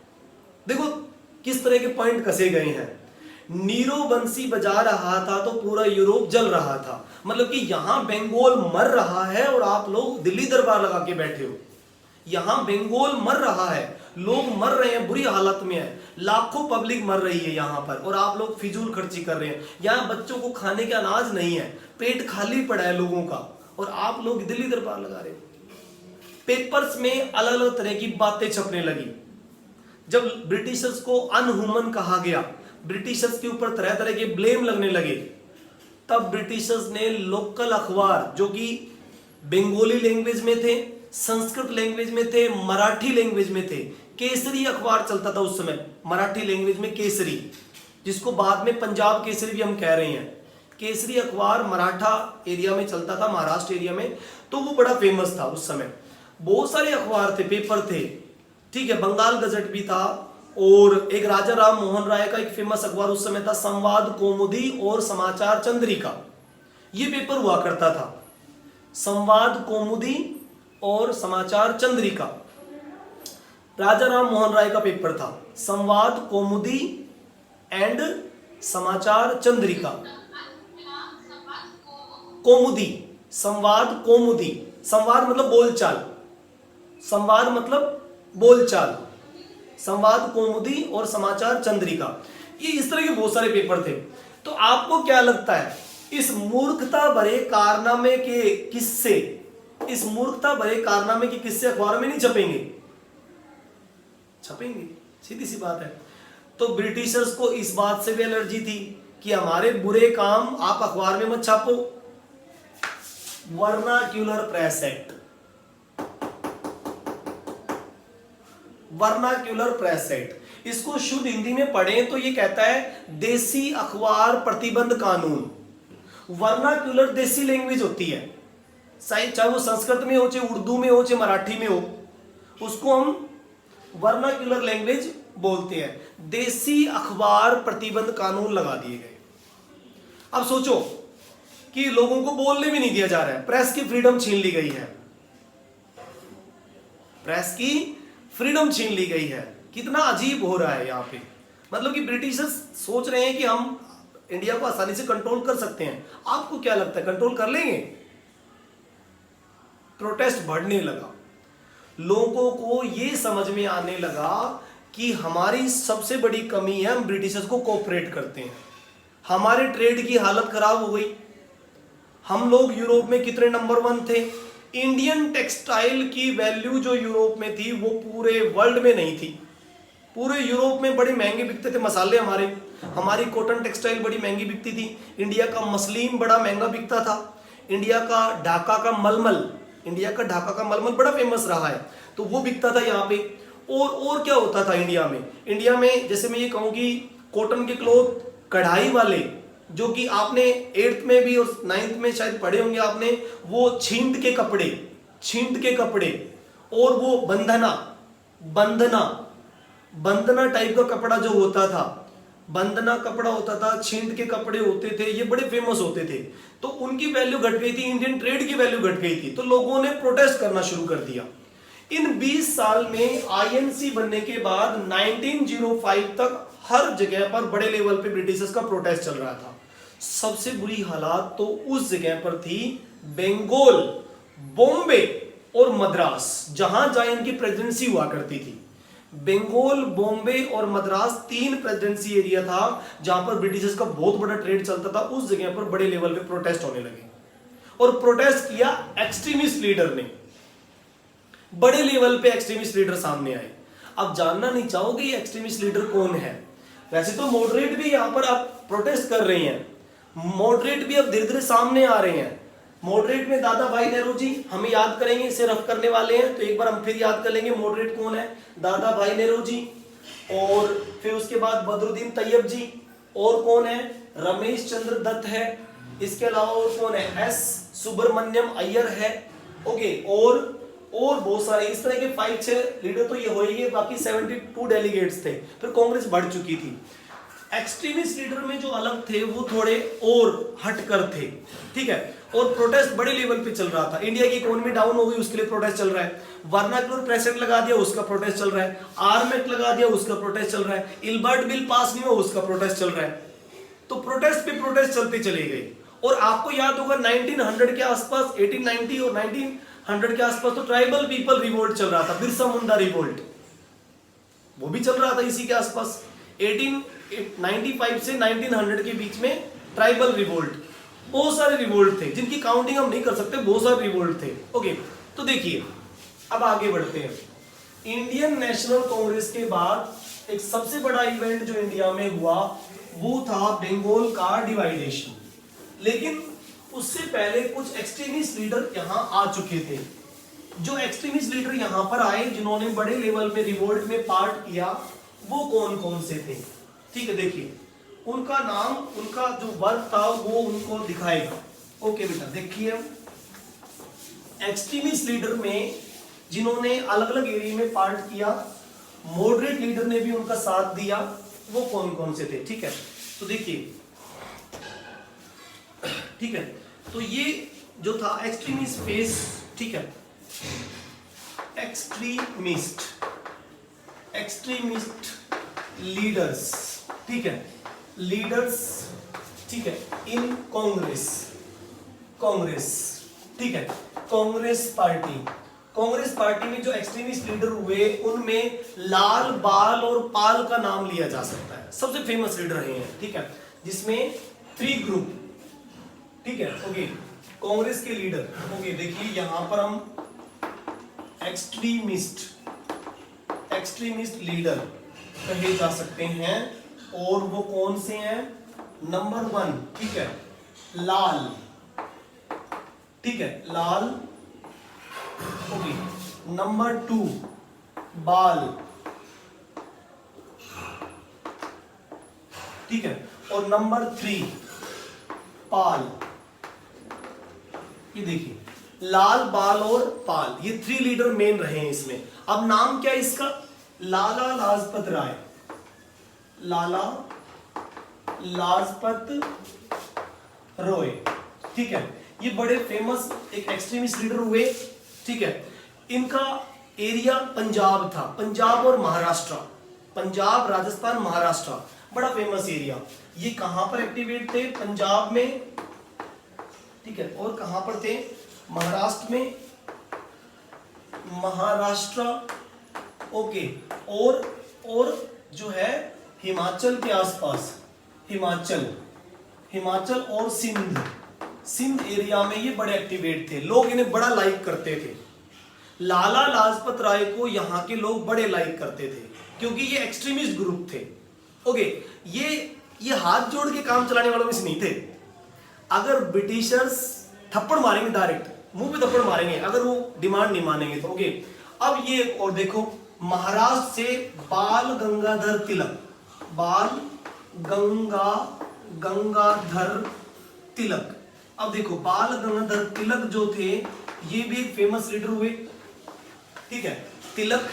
देखो किस तरह के पॉइंट कसे गए हैं। नीरो बंसी बजा रहा था तो पूरा यूरोप जल रहा था, मतलब कि यहां बंगाल मर रहा है और आप लोग दिल्ली दरबार लगा के बैठे हो। यहां बंगाल मर रहा है, लोग मर रहे हैं, बुरी हालत में है, लाखों पब्लिक मर रही है यहां पर, और आप लोग फिजूल खर्ची कर रहे हैं। यहां बच्चों को खाने का अनाज नहीं है, पेट खाली पड़ा है लोगों का, और आप लोग दिल्ली दरबार लगा रहे हो। पेपर्स में अलग अलग तरह की बातें छपने लगी। जब ब्रिटिशर्स को अनह्यूमन कहा गया, ब्रिटिशर्स के ऊपर तरह तरह के ब्लेम लगने लगे, तब ब्रिटिशर्स ने लोकल अखबार जो कि बंगाली लैंग्वेज में थे, संस्कृत लैंग्वेज में थे, मराठी लैंग्वेज में थे। केसरी अखबार चलता था उस समय, मराठी लैंग्वेज में केसरी, जिसको बाद में पंजाब केसरी भी हम कह रहे हैं। केसरी अखबार मराठा एरिया में चलता था, महाराष्ट्र एरिया में, तो वो बड़ा फेमस था उस समय। बहुत सारे अखबार थे, पेपर थे। ठीक है, बंगाल गजट भी था, और एक राजा राम मोहन राय का एक फेमस अखबार उस समय था, संवाद कौमुदी और समाचार चंद्रिका। ये पेपर हुआ करता था, संवाद कौमुदी और समाचार चंद्रिका। राजा राम मोहन राय का पेपर था, संवाद कौमुदी एंड समाचार चंद्रिका। कौमुदी, संवाद कौमुदी, संवाद मतलब बोलचाल, संवाद मतलब बोलचाल, संवाद कौमुदी और समाचार चंद्रिका। ये इस तरह के बहुत सारे पेपर थे। तो आपको क्या लगता है, इस मूर्खता भरे कारनामे के किस्से, इस मूर्खता भरे कारनामे के किस्से अखबार में नहीं छपेंगे? छपेंगे, सीधी सी बात है। तो ब्रिटिशर्स को इस बात से भी एलर्जी थी कि हमारे बुरे काम आप अखबार में मत छापो। Vernacular Press Act, Vernacular Press Act, इसको शुद्ध हिंदी में पढ़ें तो ये कहता है देसी अखबार प्रतिबंध कानून। वर्नाक्यूलर देसी लैंग्वेज होती है, चाहे वो संस्कृत में हो, चाहे उर्दू में हो, चाहे मराठी में हो, उसको हम वर्नाक्यूलर लैंग्वेज बोलते हैं। देसी अखबार प्रतिबंध कानून लगा दिए गए। अब सोचो कि लोगों को बोलने भी नहीं दिया जा रहा है, प्रेस की फ्रीडम छीन ली गई है, प्रेस की फ्रीडम छीन ली गई है। कितना अजीब हो रहा है यहाँ पे, मतलब कि ब्रिटिशर्स सोच रहे हैं कि हम इंडिया को आसानी से कंट्रोल कर सकते हैं। आपको क्या लगता है कंट्रोल कर लेंगे? प्रोटेस्ट बढ़ने लगा, लोगों को ये समझ में आने लगा कि हमारी सबसे बड़ी कमी है, हम ब्रिटिशर्स को कोऑपरेट करते हैं। हमारे ट्रेड की हालत खराब हो गई। हम लोग यूरोप में कितने नंबर 1 थे। इंडियन टेक्सटाइल की वैल्यू जो यूरोप में थी वो पूरे वर्ल्ड में नहीं थी। पूरे यूरोप में बड़े महंगे बिकते थे मसाले हमारी कॉटन टेक्सटाइल बड़ी महंगी बिकती थी। इंडिया का मसलिन बड़ा महंगा बिकता था। इंडिया का ढाका का मलमल बड़ा फेमस रहा है, तो वो बिकता था यहाँ पे। और क्या होता था इंडिया में जैसे मैं ये कहूँ कि कॉटन के क्लॉथ कढ़ाई वाले, जो कि आपने 8th में भी और 9th में शायद पढ़े होंगे आपने, वो छींट के कपड़े और वो बंधना टाइप का कपड़ा जो होता था, बंधना कपड़ा होता था, छींट के कपड़े होते थे, ये बड़े फेमस होते थे। तो उनकी वैल्यू घट गई थी, इंडियन ट्रेड की वैल्यू घट गई थी, तो लोगों ने प्रोटेस्ट करना शुरू कर दिया। इन 20 साल में आईएनसी बनने के बाद 1905 तक हर जगह पर बड़े लेवल पे ब्रिटिशर्स का प्रोटेस्ट चल रहा था। सबसे बुरी हालात तो उस जगह पर थी बंगाल, बॉम्बे और मद्रास, जहां इनकी प्रेसिडेंसी हुआ करती थी। बंगाल, बॉम्बे और मद्रास 3 प्रेसिडेंसी एरिया था जहां पर ब्रिटिशर्स का बहुत बड़ा ट्रेड चलता था। उस जगह पर बड़े लेवल पे प्रोटेस्ट होने लगे और प्रोटेस्ट किया एक्सट्रीमिस्ट लीडर ने। बड़े लेवल पे एक्सट्रीमिस्ट लीडर सामने आए। अब जानना नहीं चाहोगे ये एक्सट्रीमिस्ट लीडर कौन है। वैसे तो मॉडरेट भी यहां पर अब प्रोटेस्ट कर रहे हैं, मॉडरेट भी अब धीरे धीरे सामने आ रहे हैं। मॉडरेट में दादा भाई नेहरू जी हमें याद करेंगे, इसे रफ करने वाले हैं, तो एक बार हम फिर याद कर लेंगे मॉडरेट कौन है। दादा भाई नेहरू जी, और फिर उसके बाद बदरुद्दीन तैयब जी, और कौन है, रमेश चंद्र दत्त है, इसके अलावा और कौन है, एस सुब्रमण्यम अय्यर है। ओके, और बहुत सारे इस तरह के 5-6 लीडर तो ये हो ही गए, बाकी 72 डेलीगेट्स थे। फिर कांग्रेस बढ़ चुकी थी। एक्सट्रीमिस्ट लीडर में जो अलग थे वो थोड़े और हटकर थे, ठीक है। और प्रोटेस्ट बड़े लेवल पे चल रहा था। इंडिया की इकोनॉमी डाउन हो गई, उसके लिए प्रोटेस्ट चल रहा है। वर्नाक्युलर प्रेस एक्ट लगा दिया, उसका प्रोटेस्ट चल रहा है। आर्म एक्ट लगा दिया, उसका प्रोटेस्ट चल रहा है। इल्बर्ट बिल पास नहीं हुआ, उसका प्रोटेस्ट चल रहा है। तो प्रोटेस्ट पे प्रोटेस्ट चलते चले गए। और आपको याद होगा 1900 के आसपास, 1890 और 1900 के आसपास तो ट्राइबल पीपल रिवोल्ट चल रहा था, बिरसा मुंडा रिवोल्ट, वो भी चल रहा था इसी के आसपास। 1895 से 1900 के बीच में ट्राइबल रिवोल्ट, बहुत सारे रिवोल्ट थे जिनकी काउंटिंग हम नहीं कर सकते, बहुत सारे रिवोल्ट थे। ओके, तो देखिए अब आगे बढ़ते हैं। इंडियन नेशनल कांग्रेस के बाद एक सबसे बड़ा इवेंट जो इंडिया में हुआ वो था बंगाल का डिवाइडेशन। लेकिन उससे पहले कुछ एक्सट्रीमिस्ट लीडर यहां आ चुके थे। जो एक्सट्रीमिस्ट लीडर यहां पर आए जिन्होंने बड़े लेवल पे रिवोल्ट में पार्ट किया, वो कौन कौन से थे, ठीक है। देखिए उनका नाम, उनका जो वर्क था वो उनको दिखाएगा। ओके बेटा, देखिए एक्सट्रीमिस्ट लीडर में जिन्होंने अलग अलग एरिया में पार्ट किया, मॉडरेट लीडर ने भी उनका साथ दिया, वो कौन कौन से थे, ठीक है। तो देखिए, ठीक है, तो ये जो था एक्सट्रीमिस्ट फेस, ठीक है, एक्सट्रीमिस्ट लीडर्स, ठीक है, लीडर्स, ठीक है, इन कांग्रेस, ठीक है, कांग्रेस पार्टी में जो एक्सट्रीमिस्ट लीडर हुए उनमें लाल, बाल और पाल का नाम लिया जा सकता है, सबसे फेमस लीडर रहे हैं, ठीक है, जिसमें 3 ग्रुप, ठीक है। ओके, कांग्रेस के लीडर, ओके देखिए यहां पर हम एक्सट्रीमिस्ट लीडर कहे जा सकते हैं, और वो कौन से हैं। नंबर 1, ठीक है, लाल, ठीक है, लाल। ओके, नंबर 2 बाल, ठीक है, और नंबर 3 पाल। ये देखिए लाल, बाल और पाल, ये 3 लीडर मेन रहे हैं इसमें। अब नाम क्या है इसका, लाला लाजपत राय, लाला लाजपत रॉय, ठीक है। ये बड़े फेमस एक एक्सट्रीमिस्ट लीडर हुए, ठीक है। इनका एरिया पंजाब था, पंजाब और महाराष्ट्र, पंजाब, राजस्थान, महाराष्ट्र, बड़ा फेमस एरिया। ये कहां पर एक्टिवेट थे, पंजाब में, ठीक है, और कहां पर थे, महाराष्ट्र में, महाराष्ट्र, ओके, और और जो है हिमाचल के आसपास, हिमाचल और सिंध एरिया में ये बड़े एक्टिवेट थे, लोग इन्हें बड़ा लाइक करते थे। लाला लाजपत राय को यहाँ के लोग बड़े लाइक करते थे क्योंकि ये एक्सट्रीमिस्ट ग्रुप थे। ओके, ये हाथ जोड़ के काम चलाने वालों में से नहीं थे। अगर ब्रिटिशर्स थप्पड़ मारेंगे, डायरेक्ट मुंह पे थप्पड़ मारेंगे अगर वो डिमांड नहीं मानेंगे तो। ओके, अब ये और देखो, महाराष्ट्र से बाल गंगाधर तिलक। अब देखो, बाल गंगाधर तिलक जो थे ये भी एक फेमस लीडर हुए, ठीक है, तिलक,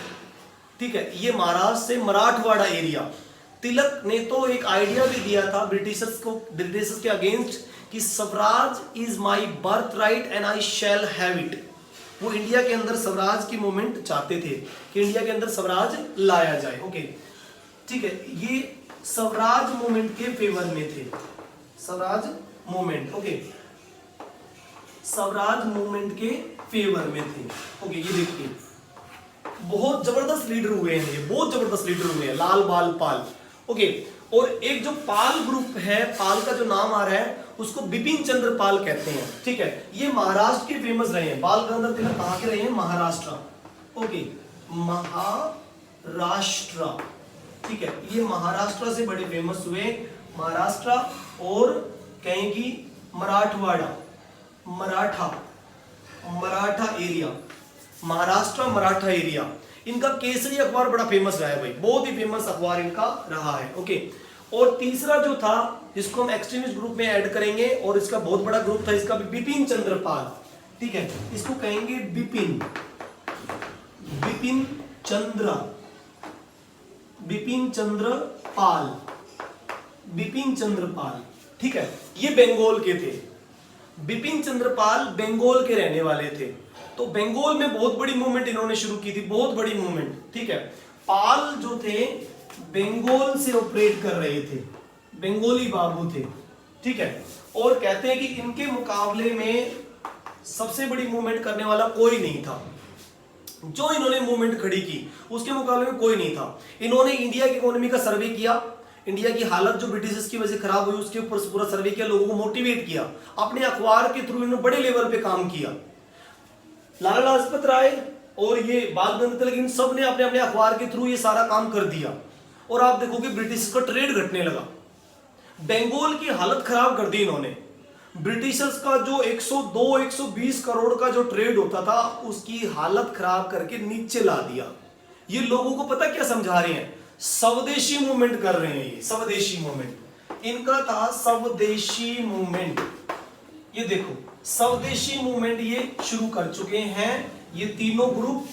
ठीक है। ये महाराष्ट्र से मराठवाड़ा एरिया, तिलक ने तो एक आइडिया भी दिया था ब्रिटिशर्स के अगेंस्ट कि Swaraj is my birth right and I shall have it. वो इंडिया के अंदर स्वराज की मूवमेंट चाहते थे कि इंडिया के अंदर स्वराज लाया जाए। ओके, ठीक है, ये स्वराज मूवमेंट के फेवर में थे, Swaraj movement. Okay, Swaraj movement के फेवर में थे। ओके, ये देखिए बहुत जबरदस्त लीडर हुए हैं, ये बहुत जबरदस्त लीडर हुए हैं, लाल बाल पाल। ओके, और एक जो पाल ग्रुप है, पाल का जो नाम आ रहा है उसको बिपिन चंद्र पाल कहते हैं, ठीक है। ये महाराष्ट्र के फेमस रहे हैं। बाल गंगाधर तिलक कहां के रहे हैं? महाराष्ट्र। ओके, महाराष्ट्र, ठीक है, ये महाराष्ट्र से बड़े फेमस हुए, महाराष्ट्र और कहेंगी मराठवाड़ा, मराठा एरिया, महाराष्ट्र मराठा एरिया। इनका केसरी अखबार बड़ा फेमस रहा है भाई, बहुत ही फेमस अखबार इनका रहा है। ओके, और तीसरा जो था जिसको हम एक्सट्रीमिस्ट ग्रुप में ऐड करेंगे और इसका बहुत बड़ा ग्रुप था, इसका भी बिपिन चंद्र पाल, ठीक है, इसको कहेंगे बिपिन चंद्र पाल, ठीक है। ये बंगाल के थे, बिपिन चंद्र पाल बंगाल के रहने वाले थे। तो बंगाल में बहुत बड़ी मूवमेंट इन्होंने शुरू की थी, बहुत बड़ी मूवमेंट, ठीक है। पाल जो थे बंगाल से ऑपरेट कर रहे थे, बंगाली बाबू थे, ठीक है। और कहते हैं कि इनके मुकाबले में सबसे बड़ी मूवमेंट करने वाला कोई नहीं था, जो इन्होंने मूवमेंट खड़ी की उसके मुकाबले में कोई नहीं था। इन्होंने इंडिया की इकोनॉमी का सर्वे किया, इंडिया की हालत जो ब्रिटिशर्स की वजह से खराब हुई उसके ऊपर पूरा सर्वे किया, लोगों को मोटिवेट किया, अपने अखबार के थ्रू इन्होंने बड़े लेवल पे काम किया। लाला लाजपत राय और ये बाल गंगाधर तिलक, इन सब ने अपने अपने अखबार के थ्रू ये सारा काम कर दिया। और आप देखोगे ब्रिटिश का ट्रेड घटने लगा, बंगाल की हालत खराब कर दी इन्होंने। ब्रिटिशर्स का जो 102-120 करोड़ का जो ट्रेड होता था उसकी हालत खराब करके नीचे ला दिया। ये लोगों को पता क्या समझा रहे हैं? स्वदेशी मूवमेंट कर रहे हैं, ये स्वदेशी मूवमेंट इनका था, स्वदेशी मूवमेंट। ये देखो स्वदेशी मूवमेंट ये शुरू कर चुके हैं ये तीनों ग्रुप,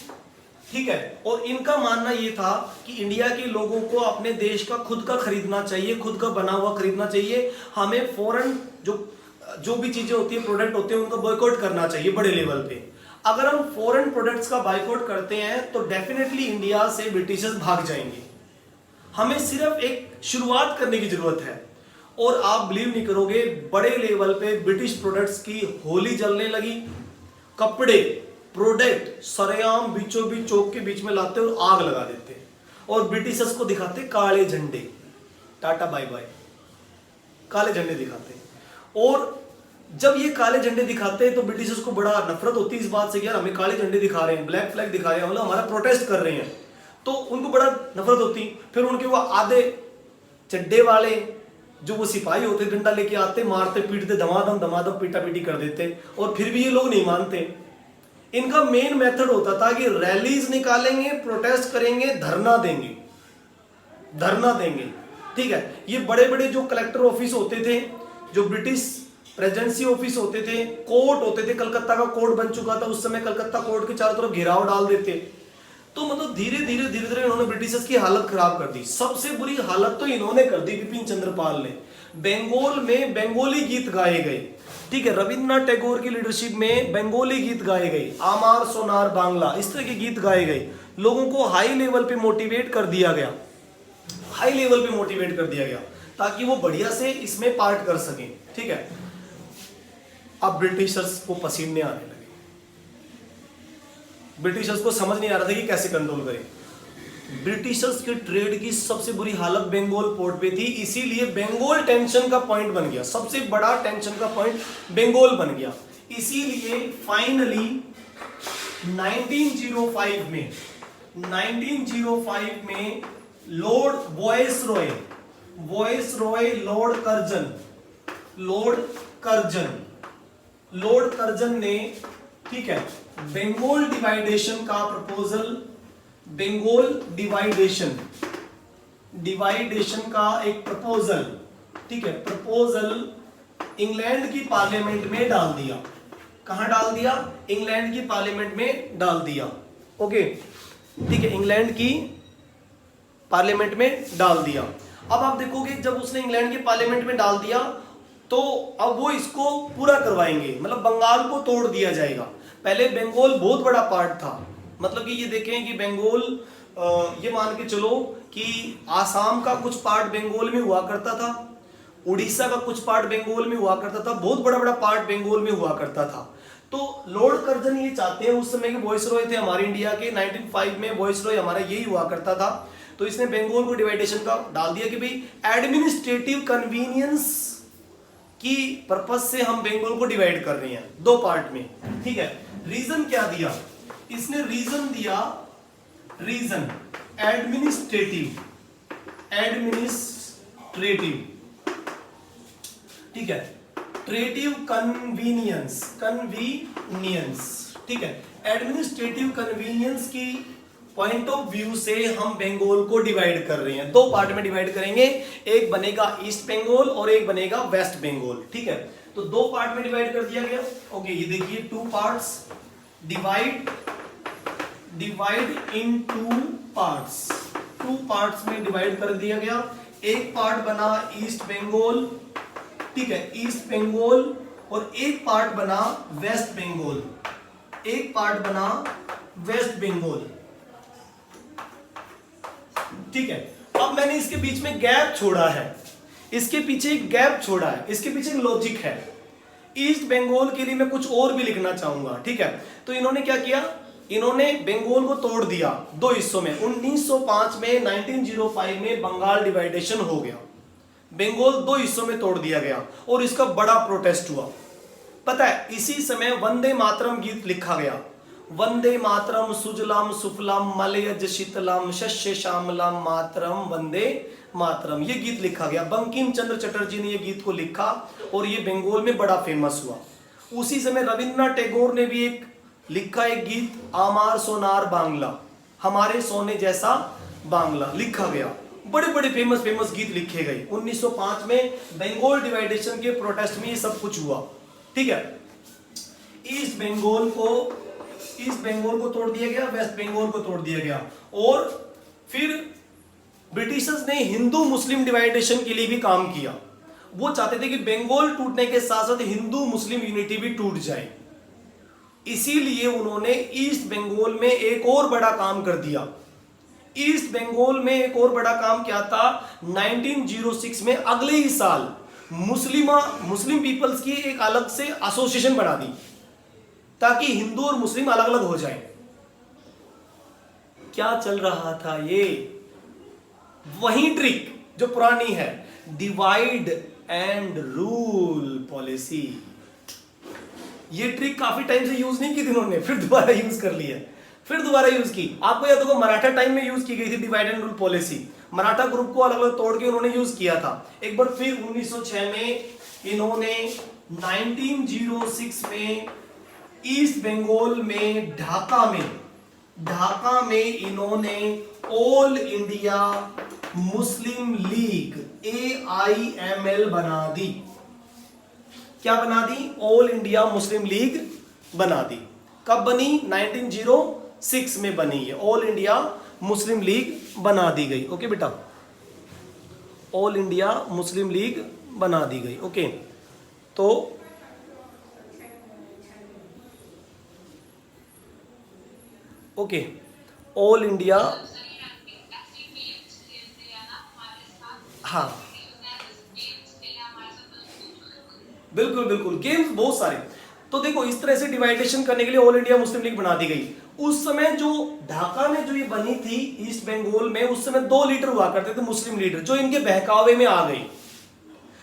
ठीक है। और इनका मानना ये था कि इंडिया के लोगों को अपने देश का खुद का खरीदना चाहिए, खुद का बना हुआ खरीदना चाहिए। हमें फॉरेन जो भी चीजें होती है, प्रोडक्ट होते हैं, उनको बॉयकॉट करना चाहिए बड़े लेवल पे। अगर हम फॉरेन प्रोडक्ट्स का बॉयकॉट करते हैं तो डेफिनेटली इंडिया से ब्रिटिशर्स भाग जाएंगे। हमें सिर्फ एक शुरुआत करने की जरूरत है। और आप बिलीव नहीं करोगे, बड़े लेवल पे ब्रिटिश प्रोडक्ट्स की होली जलने लगी। कपड़े प्रोडक्ट सरेआम बीचों बीच चौक के बीच में लाते और आग लगा देते और ब्रिटिशर्स को दिखाते काले झंडे, टाटा बाय बाय, काले झंडे दिखाते। और जब ये काले झंडे दिखाते हैं तो ब्रिटिशर्स को बड़ा नफरत होती है इस बात से, यार हमें काले झंडे दिखा रहे हैं, ब्लैक फ्लैग दिखा रहे हैं, मतलब हमारा प्रोटेस्ट कर रहे हैं, तो उनको बड़ा नफरत होती। फिर उनके वो आधे चड्डे वाले जो वो सिपाही होते, डंडा लेके आते, मारते पीटते, धमाधम पीटा पीटी कर देते। और फिर भी ये लोग नहीं मानते। इनका मेन मेथड होता था कि रैलीज निकालेंगे, प्रोटेस्ट करेंगे, धरना देंगे, ठीक है। ये बड़े बड़े जो कलेक्टर ऑफिस होते थे, जो ब्रिटिश प्रेसिडेंसी ऑफिस होते थे, कोर्ट होते थे, कलकत्ता का कोर्ट बन चुका था उस समय, कलकत्ता कोर्ट के चारों तरफ घेराव डाल देते। तो मतलब धीरे धीरे इन्होंने ब्रिटिशर्स की हालत खराब कर दी। सबसे बुरी हालत तो इन्होंने कर दी बिपिन चंद्र पाल ने। बंगाल में बंगाली गीत गाए गए, ठीक है, रविंद्रनाथ टैगोर की लीडरशिप में बंगाली गीत गाए गए, आमार सोनार बांग्ला, इस तरह के गीत गाए गए। लोगों को हाई लेवल पे मोटिवेट कर दिया गया, हाई लेवल पे मोटिवेट कर दिया गया ताकि वो बढ़िया से इसमें पार्ट कर सके, ठीक है। अब ब्रिटिशर्स को पसीने आने लगे, ब्रिटिशर्स को समझ नहीं आ रहा था कि कैसे कंट्रोल करें। ब्रिटिशर्स के ट्रेड की सबसे बुरी हालत बंगाल पोर्ट पे थी, इसीलिए बंगाल टेंशन का पॉइंट बन गया, सबसे बड़ा टेंशन का पॉइंट बंगाल बन गया। इसीलिए फाइनली 1905 में लॉर्ड वॉयसरॉय लॉर्ड कर्जन ने, ठीक है, बंगाल डिवाइडेशन का प्रपोजल, बंगाल डिवाइडेशन का एक प्रपोजल, ठीक है, प्रपोजल इंग्लैंड की पार्लियामेंट में डाल दिया। कहां डाल दिया? इंग्लैंड की पार्लियामेंट में डाल दिया। ओके, ठीक है, इंग्लैंड की पार्लियामेंट में डाल दिया। अब आप देखोगे जब उसने इंग्लैंड की पार्लियामेंट में डाल दिया तो अब वो इसको पूरा करवाएंगे, मतलब बंगाल को तोड़ दिया जाएगा। पहले बंगाल बहुत बड़ा पार्ट था, मतलब कि ये देखें कि बंगाल, ये मान के चलो कि आसाम का कुछ पार्ट बंगाल में हुआ करता था, उड़ीसा का कुछ पार्ट बंगाल में हुआ करता था, बहुत बड़ा बड़ा पार्ट बंगाल में हुआ करता था। तो लॉर्ड कर्जन ये चाहते हैं, उस समय के वॉइसरॉय थे हमारे इंडिया के, 1905 में वॉइसरॉय हमारा यही हुआ करता था। तो इसने बंगाल को डिवाइडेशन का डाल दिया कि भाई एडमिनिस्ट्रेटिव कन्वीनियंस की पर्पस से हम बंगाल को डिवाइड कर रहे हैं दो पार्ट में, ठीक है। रीजन क्या दिया इसने? रीजन दिया, रीजन एडमिनिस्ट्रेटिव, ठीक है, ट्रेटिव कन्वीनियंस, ठीक है, एडमिनिस्ट्रेटिव कन्वीनियंस की पॉइंट ऑफ व्यू से हम बंगाल को डिवाइड कर रहे हैं, दो पार्ट में डिवाइड करेंगे, एक बनेगा ईस्ट बंगाल और एक बनेगा वेस्ट बंगाल, ठीक है। तो दो पार्ट में डिवाइड कर दिया गया। ओके, ये देखिए two parts, divide in two parts में डिवाइड कर दिया गया। एक पार्ट बना ईस्ट बंगाल, ठीक है, ईस्ट बंगाल, और एक पार्ट बना वेस्ट बंगाल, एक पार्ट बना वेस्ट बंगाल, ठीक है। अब मैंने इसके बीच में गैप छोड़ा है, इसके पीछे एक गैप छोड़ा है, इसके पीछे एक लॉजिक है। ईस्ट बंगाल के लिए मैं कुछ और भी लिखना चाहूंगा, ठीक है। तो इन्होंने क्या किया? इन्होंने बंगाल को तोड़ दिया दो हिस्सों में। 1905 में, 1905 में बंगाल डिवाइडेशन हो गया, बंगाल दो हिस्सों में तोड़ दिया गया और इसका बड़ा प्रोटेस्ट हुआ। पता है, इसी समय वंदे मातरम गीत लिखा गया, वंदे मातरम सुजलाम सुफलाम मलयज शीतलाम शस्य श्यामलाम मातरम वंदे मातरम, ये गीत लिखा गया। बंकिम चंद्र चटर्जी ने ये गीत को लिखा और ये बंगाल में बड़ा फेमस हुआ। उसी समय रविंद्रनाथ टैगोर ने भी एक लिखा, एक गीत, आमार सोनार बांग्ला, हमारे सोने जैसा बांग्ला, लिखा गया। बड़े बड़े फेमस गीत लिखे गए। 1905 में बंगाल डिवाइडेशन के प्रोटेस्ट में ये सब कुछ हुआ, ठीक है। ईस्ट बंगाल को तोड़ दिया गया, वेस्ट बंगाल को तोड़ दिया गया, और फिर ब्रिटिशर्स ने हिंदू मुस्लिम डिवाइडेशन के लिए भी काम किया। वो चाहते थे कि बंगाल टूटने के साथ साथ हिंदू मुस्लिम यूनिटी भी टूट जाए, इसीलिए उन्होंने ईस्ट बंगाल में एक और बड़ा काम कर दिया। ईस्ट बंगाल में एक और बड़ा काम क्या था? 1906 में, अगले ही साल, मुस्लिम पीपल्स की एक अलग से एसोसिएशन बना दी ताकि हिंदू और मुस्लिम अलग अलग हो जाए। क्या चल रहा था? ये वही ट्रिक जो पुरानी है, डिवाइड एंड रूल पॉलिसी। ये ट्रिक काफी टाइम से यूज नहीं की थी इन्होंने, फिर दोबारा यूज कर लिया, फिर दोबारा यूज की। आपको याद होगा मराठा टाइम में यूज की गई थी divide and rule policy, Maratha group को अलग अलग तोड़ के उन्होंने यूज किया था। एक बार फिर 1906 में इन्होंने, 1906 में ईस्ट बंगाल में ढाका में इन्होंने all India Muslim league AIML बना दी। क्या बना दी? ऑल इंडिया मुस्लिम लीग बना दी। कब बनी? 1906 में बनी है, ऑल इंडिया मुस्लिम लीग बना दी गई। ओके बेटा, ऑल इंडिया मुस्लिम लीग बना दी गई। ओके, तो ओके, ऑल इंडिया, हाँ बिल्कुल बिल्कुल, गेम्स बहुत सारे। तो देखो, इस तरह से डिवाइडेशन करने के लिए ऑल इंडिया मुस्लिम लीग बना दी गई। उस समय जो ढाका में जो ये बनी थी ईस्ट बंगाल में, उस समय 2 लीडर हुआ करते थे मुस्लिम लीडर, जो इनके बहकावे में आ गए,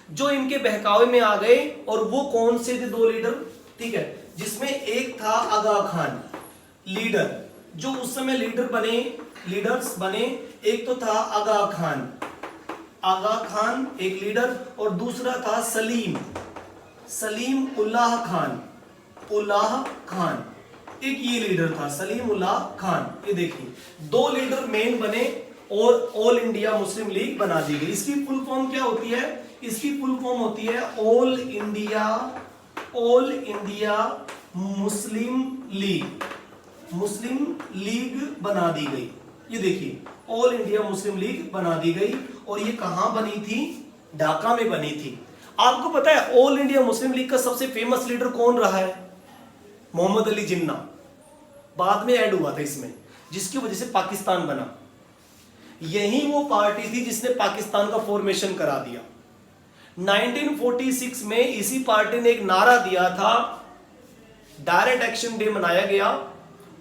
जो इनके बहकावे में आ गए। और वो कौन से थे 2 लीडर, ठीक है, जिसमें एक था आगा खान लीडर, जो उस समय लीडर्स बने। एक तो था आगा खान एक लीडर, और दूसरा था सलीम उल्लाह खान, एक ये लीडर था सलीम उल्लाह खान। ये देखिए 2 लीडर मेन बने और ऑल इंडिया मुस्लिम लीग बना दी गई। इसकी फुल फॉर्म क्या होती है, इसकी फुल फॉर्म होती है ऑल इंडिया मुस्लिम लीग बना दी गई। ये देखिए ऑल इंडिया मुस्लिम लीग बना दी गई। और ये कहां बनी थी, ढाका में बनी थी। आपको पता है ऑल इंडिया मुस्लिम लीग का सबसे फेमस लीडर कौन रहा है, मोहम्मद अली जिन्ना, बाद में ऐड हुआ था इसमें, जिसकी वजह से पाकिस्तान बना। यही वो पार्टी थी जिसने पाकिस्तान का फॉर्मेशन करा दिया। 1946 में इसी पार्टी ने एक नारा दिया था, डायरेक्ट एक्शन डे मनाया गया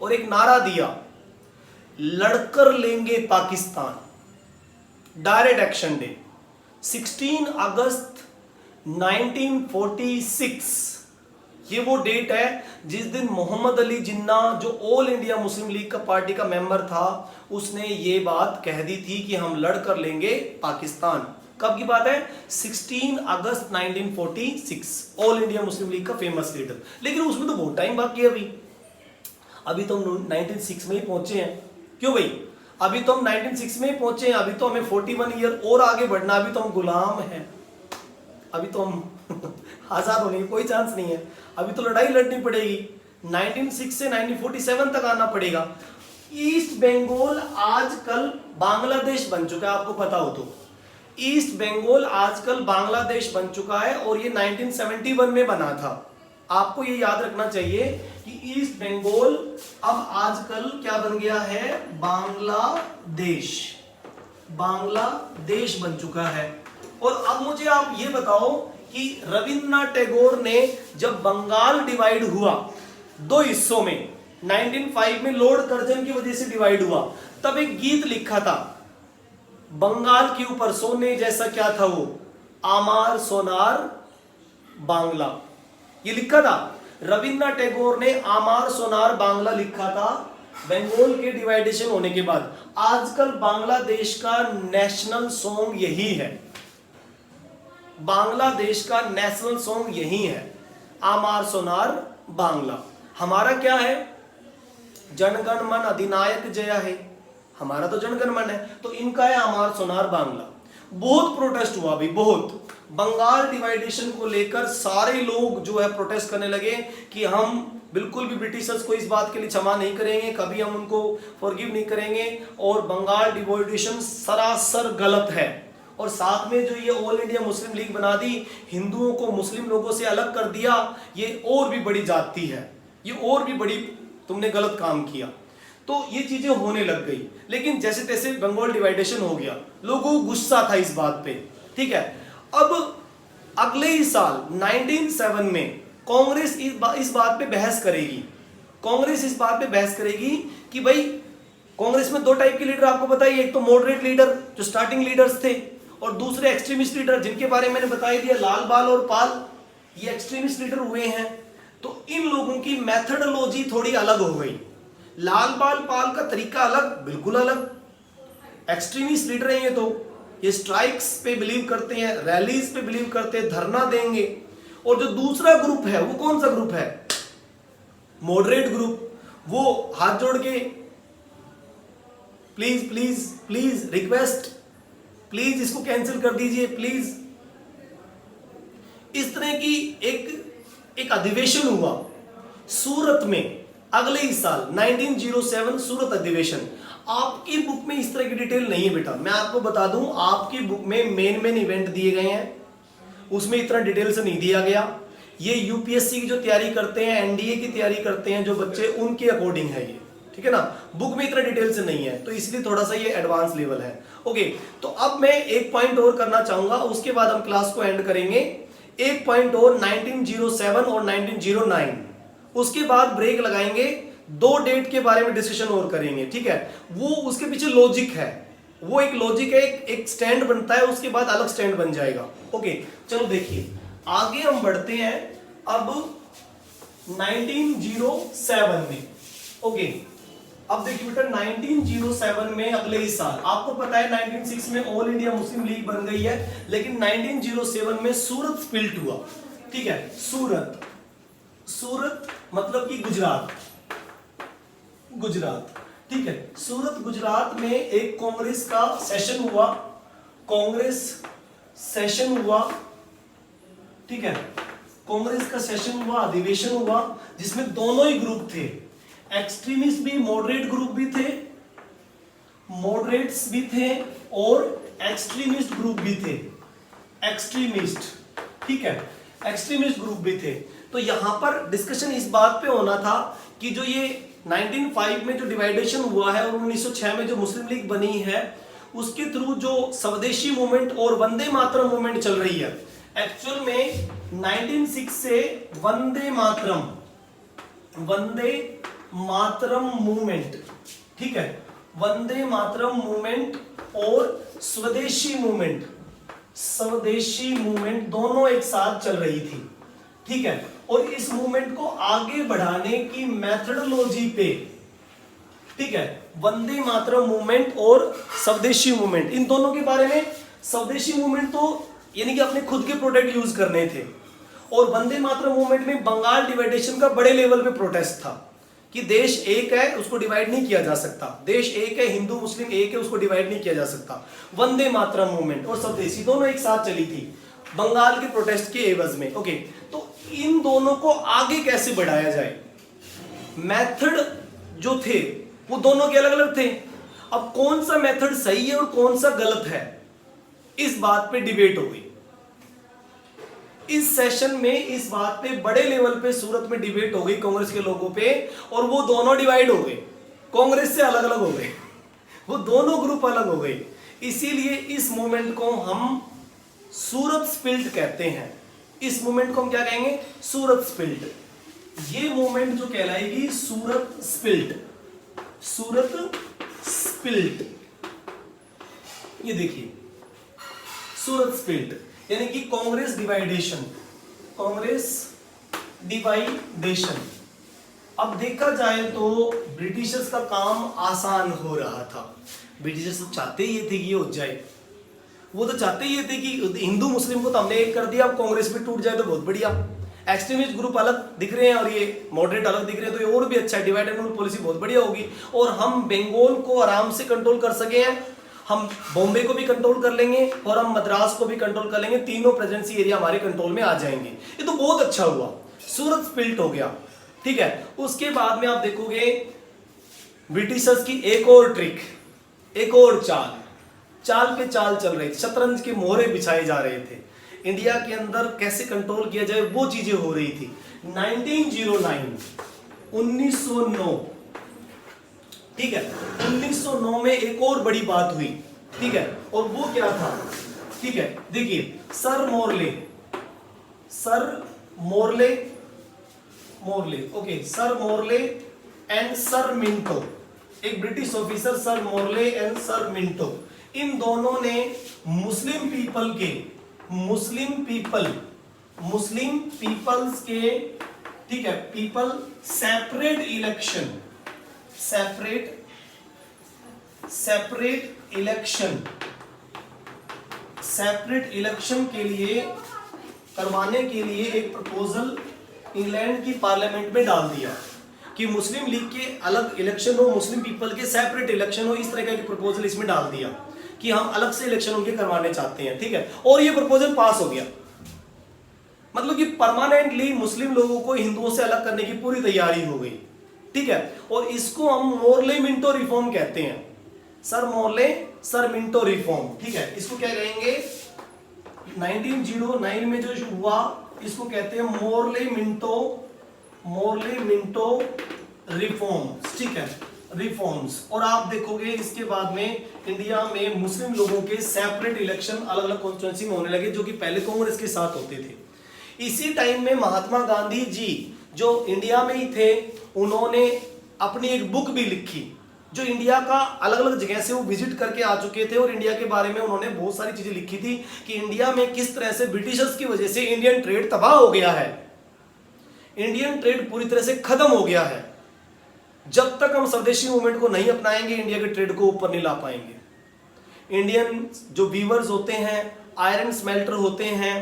और एक नारा दिया, लड़कर लेंगे पाकिस्तान, डायरेक्ट एक्शन डे 16 अगस्त 1946। ये वो डेट है जिस दिन मोहम्मद अली जिन्ना, जो ऑल इंडिया मुस्लिम लीग का पार्टी का मेंबर था, उसने ये बात कह दी थी कि हम लड़ कर लेंगे पाकिस्तान। कब की बात है, 16 अगस्त 1946, ऑल इंडिया मुस्लिम लीग का फेमस लीडर। लेकिन उसमें तो बहुत टाइम बाकी है, अभी तो हम 1906 में ही पहुंचे हैं। क्यों भाई, अभी तो हम 1906 में ही पहुंचे हैं, अभी तो हमें 41 ईयर और आगे बढ़ना, अभी तो हम गुलाम हैं, अभी तो हम आजाद होने की कोई चांस नहीं है, अभी तो लड़ाई लड़नी पड़ेगी। 1906 से 1947 तक आना पड़ेगा। ईस्ट बंगाल आजकल बांग्लादेश बन चुका है, आपको पता हो तो। ईस्ट बंगाल आजकल बांग्लादेश बन चुका है और ये 1971 में बना था। आपको ये याद रखना चाहिए कि ईस्ट बंगाल अब आजकल क्या बन गया है, बांग्लादेश बन चुका है। और अब मुझे आप ये बताओ कि रविंद्रनाथ टैगोर ने जब बंगाल डिवाइड हुआ 2 हिस्सों में, 1905 में लॉर्ड कर्जन की वजह से डिवाइड हुआ, तब एक गीत लिखा था बंगाल के ऊपर सोने जैसा, क्या था वो, आमार सोनार बांग्ला, ये लिखा था रविंद्रनाथ टैगोर ने, आमार सोनार बांग्ला लिखा था बंगाल के डिवाइडेशन होने के बाद। आजकल बांग्लादेश का नेशनल सॉन्ग यही है, बांग्लादेश का नेशनल सॉन्ग यही है, आमार सोनार बांग्ला। हमारा क्या है, जनगण मन अधिनायक जय है, हमारा तो जनगण मन है, तो इनका है आमार सोनार बांग्ला। बहुत प्रोटेस्ट हुआ भाई, बहुत। बंगाल डिवाइडेशन को लेकर सारे लोग जो है प्रोटेस्ट करने लगे कि हम बिल्कुल भी ब्रिटिशर्स को इस बात के लिए क्षमा नहीं करेंगे, कभी हम उनको फॉरगिव नहीं करेंगे, और बंगाल डिवाइडेशन सरासर गलत है। और साथ में जो ये ऑल इंडिया मुस्लिम लीग बना दी, हिंदुओं को मुस्लिम लोगों से अलग कर दिया, ये और भी बड़ी जाति है, ये और भी बड़ी तुमने गलत काम किया। तो ये चीजें होने लग गई। लेकिन जैसे तैसे बंगाल डिवाइडेशन हो गया, लोगों को गुस्सा था इस बात पे, ठीक है। अब अगले ही साल 1907 में कांग्रेस इस बात पे बहस करेगी, कांग्रेस इस बात पे बहस करेगी कि भाई कांग्रेस में 2 टाइप के लीडर आपको बताइए, एक तो मॉडरेट लीडर जो स्टार्टिंग लीडर्स थे, और दूसरे एक्सट्रीमिस्ट लीडर जिनके बारे में मैंने बताई दिया, लाल बाल और पाल, ये एक्सट्रीमिस्ट लीडर हुए हैं। तो इन लोगों की मेथडोलॉजी थोड़ी अलग हो गई, लाल बाल पाल का तरीका अलग, बिल्कुल अलग। एक्सट्रीमिस्ट लीडर हैं ये स्ट्राइक्स पे बिलीव करते हैं, रैलीज पे बिलीव करते हैं, धरना देंगे। और जो दूसरा ग्रुप है वो कौन सा ग्रुप है, मॉडरेट ग्रुप, वो हाथ जोड़ के please please please request, please इसको कैंसिल कर दीजिए प्लीज। इस तरह की एक अधिवेशन हुआ सूरत में अगले ही साल 1907, सूरत अधिवेशन। आपकी बुक में इस तरह की डिटेल नहीं है बेटा, मैं आपको बता दूं, आपकी बुक में मेन इवेंट दिए गए हैं, उसमें इतना डिटेल से नहीं दिया गया। ये यूपीएससी की जो तैयारी करते हैं, एनडीए की तैयारी करते हैं जो बच्चे, उनके अकॉर्डिंग है ये, ठीक है ना। बुक में इतना डिटेल से नहीं है, तो इसलिए थोड़ा सा ये एडवांस लेवल है। ओके, तो अब मैं एक पॉइंट और करना चाहूंगा, उसके बाद हम क्लास को एंड करेंगे। एक पॉइंट और 1907 और 1909, उसके बाद ब्रेक लगाएंगे, दो डेट के बारे में डिस्कशन और करेंगे, ठीक है। वो उसके पीछे लॉजिक है, वो एक लॉजिक है, एक स्टैंड बनता है, उसके बाद अलग स्टैंड बन जाएगा। ओके, चलो देखिए आगे हम बढ़ते हैं अब 1907 में। ओके, अब देखिए बेटा 1907 में अगले ही साल, आपको पता है 1906 में ऑल इंडिया मुस्लिम लीग बन गई है, लेकिन 1907 में सूरत स्प्लिट हुआ, ठीक है। सूरत, सूरत मतलब कि गुजरात, गुजरात, ठीक है। सूरत गुजरात में एक कांग्रेस का सेशन हुआ, कांग्रेस सेशन हुआ, ठीक है। कांग्रेस का सेशन हुआ, अधिवेशन हुआ, जिसमें दोनों ही ग्रुप थे, एक्सट्रीमिस्ट भी, मॉडरेट ग्रुप भी थे, मॉडरेट्स भी थे और एक्सट्रीमिस्ट ग्रुप भी थे, एक्सट्रीमिस्ट, ठीक है, एक्सट्रीमिस्ट ग्रुप भी थे। तो यहां पर डिस्कशन इस बात पे होना था कि जो ये 1905 में जो डिवाइडेशन हुआ है और 1906 में जो मुस्लिम लीग बनी है, उसके थ्रू जो स्वदेशी मूवमेंट और वंदे मातरम मूवमेंट चल रही है, एक्चुअल में 1906 से वंदे मातरम, वंदे मातरम मूवमेंट, ठीक है, वंदे मातरम मूवमेंट और स्वदेशी मूवमेंट, स्वदेशी मूवमेंट दोनों एक साथ चल रही थी, ठीक है। और इस मूवमेंट को आगे बढ़ाने की मेथडोलॉजी पे, ठीक है, वंदे मातरम मूवमेंट और स्वदेशी मूवमेंट, इन दोनों के बारे में, स्वदेशी मूवमेंट तो यानी कि अपने खुद के प्रोडक्ट यूज करने थे, और वंदे मातरम मूवमेंट में बंगाल डिवाइडेशन का बड़े लेवल पे प्रोटेस्ट था कि देश एक है, उसको डिवाइड नहीं किया जा सकता, देश एक है, हिंदू मुस्लिम एक है, उसको डिवाइड नहीं किया जा सकता। वंदे मातरम मूवमेंट और स्वदेशी दोनों एक साथ चली थी बंगाल के प्रोटेस्ट के एवज में। ओके, तो इन दोनों को आगे कैसे बढ़ाया जाए, मेथड जो थे वो दोनों के अलग अलग थे। अब कौन सा मेथड सही है और कौन सा गलत है, इस बात पे डिबेट हो गई। इस सेशन में इस बात पे बड़े लेवल पे सूरत में डिबेट हो गई कांग्रेस के लोगों पे, और वो दोनों डिवाइड हो गए, कांग्रेस से अलग अलग हो गए, वो दोनों ग्रुप अलग हो गए। इसीलिए इस मूवमेंट को हम सूरत स्प्लिट कहते हैं। इस मूवमेंट को हम क्या कहेंगे, सूरत स्प्लिट। ये मूवमेंट जो कहलाएगी सूरत स्प्लिट, सूरत स्प्लिट। ये देखिए सूरत स्प्लिट यानी कि कांग्रेस डिवाइडेशन, कांग्रेस डिवाइडेशन। अब देखा जाए तो ब्रिटिशर्स का काम आसान हो रहा था, ब्रिटिशर्स तो चाहते ही ये थे कि ये हो जाए, वो तो चाहते ही ये थे कि हिंदू मुस्लिम को तो हमने एक कर दिया, अब कांग्रेस भी टूट जाए तो बहुत बढ़िया, एक्सट्रीमिस्ट ग्रुप अलग दिख रहे हैं और ये मॉडरेट अलग दिख रहे हैं, तो ये और भी अच्छा है, डिवाइड एंड रूल पॉलिसी बहुत बढ़िया होगी, और हम बंगाल को आराम से कंट्रोल कर सके हैं, हम बॉम्बे को भी कंट्रोल कर लेंगे और हम मद्रास को भी कंट्रोल कर लेंगे, तीनों प्रेजेंसी एरिया हमारे कंट्रोल में आ जाएंगे। ये तो बहुत अच्छा हुआ, सूरत स्प्लिट हो गया, ठीक है। उसके बाद में आप देखोगे ब्रिटिशर्स की एक और ट्रिक, एक और चाल, चाल पे चाल चल रही थी, शतरंज के मोहरे बिछाए जा रहे थे, इंडिया के अंदर कैसे कंट्रोल किया जाए वो चीजें हो रही थी। 1909, 1909, ठीक है, 1909 में एक और बड़ी बात हुई, ठीक है, और वो क्या था, ठीक है, देखिए sir Morley, sir Morley, Morley, okay, sir Morley and sir Minto, एक British officer sir Morley and sir Minto, इन दोनों ने मुस्लिम पीपल के, मुस्लिम पीपल, मुस्लिम पीपल्स के, ठीक है, people separate election, separate, separate election, separate election के लिए, करवाने के लिए एक प्रपोजल इंग्लैंड की पार्लियामेंट में डाल दिया कि मुस्लिम लीग के अलग इलेक्शन हो, मुस्लिम पीपल के सेपरेट इलेक्शन हो, इस तरह का एक प्रपोजल इसमें डाल दिया कि हम अलग से इलेक्शन उनके करवाने चाहते हैं, ठीक है, और ये प्रपोजल पास हो गया। मतलब कि परमानेंटली मुस्लिम लोगों को हिंदुओं से अलग करने की पूरी तैयारी हो गई, ठीक है, और इसको हम मोरले मिंटो रिफॉर्म कहते हैं, sir Morley sir Minto reform, ठीक है, इसको क्या कहेंगे, 1909 में जो हुआ इसको कहते हैं Morley Minto, Morley Minto reforms, ठीक है, रिफॉर्म्स। और आप देखोगे इसके बाद में इंडिया में मुस्लिम लोगों के सेपरेट इलेक्शन अलग अलग कॉन्स्टिट्यूएंसी में होने लगे, जो कि पहले कांग्रेस के साथ होते थे। इसी टाइम में महात्मा गांधी जी जो इंडिया में ही थे, उन्होंने अपनी एक बुक भी लिखी, जो इंडिया का अलग अलग जगह से वो विजिट करके आ चुके थे और इंडिया के बारे में उन्होंने बहुत सारी चीजें लिखी थी कि इंडिया में किस तरह से ब्रिटिशर्स की वजह से इंडियन ट्रेड तबाह हो गया है, इंडियन ट्रेड पूरी तरह से खत्म हो गया है। जब तक हम स्वदेशी मूवमेंट को नहीं अपनाएंगे इंडिया के ट्रेड को ऊपर नहीं ला पाएंगे। इंडियन जो वीवर्स होते हैं, आयरन स्मेल्टर होते हैं,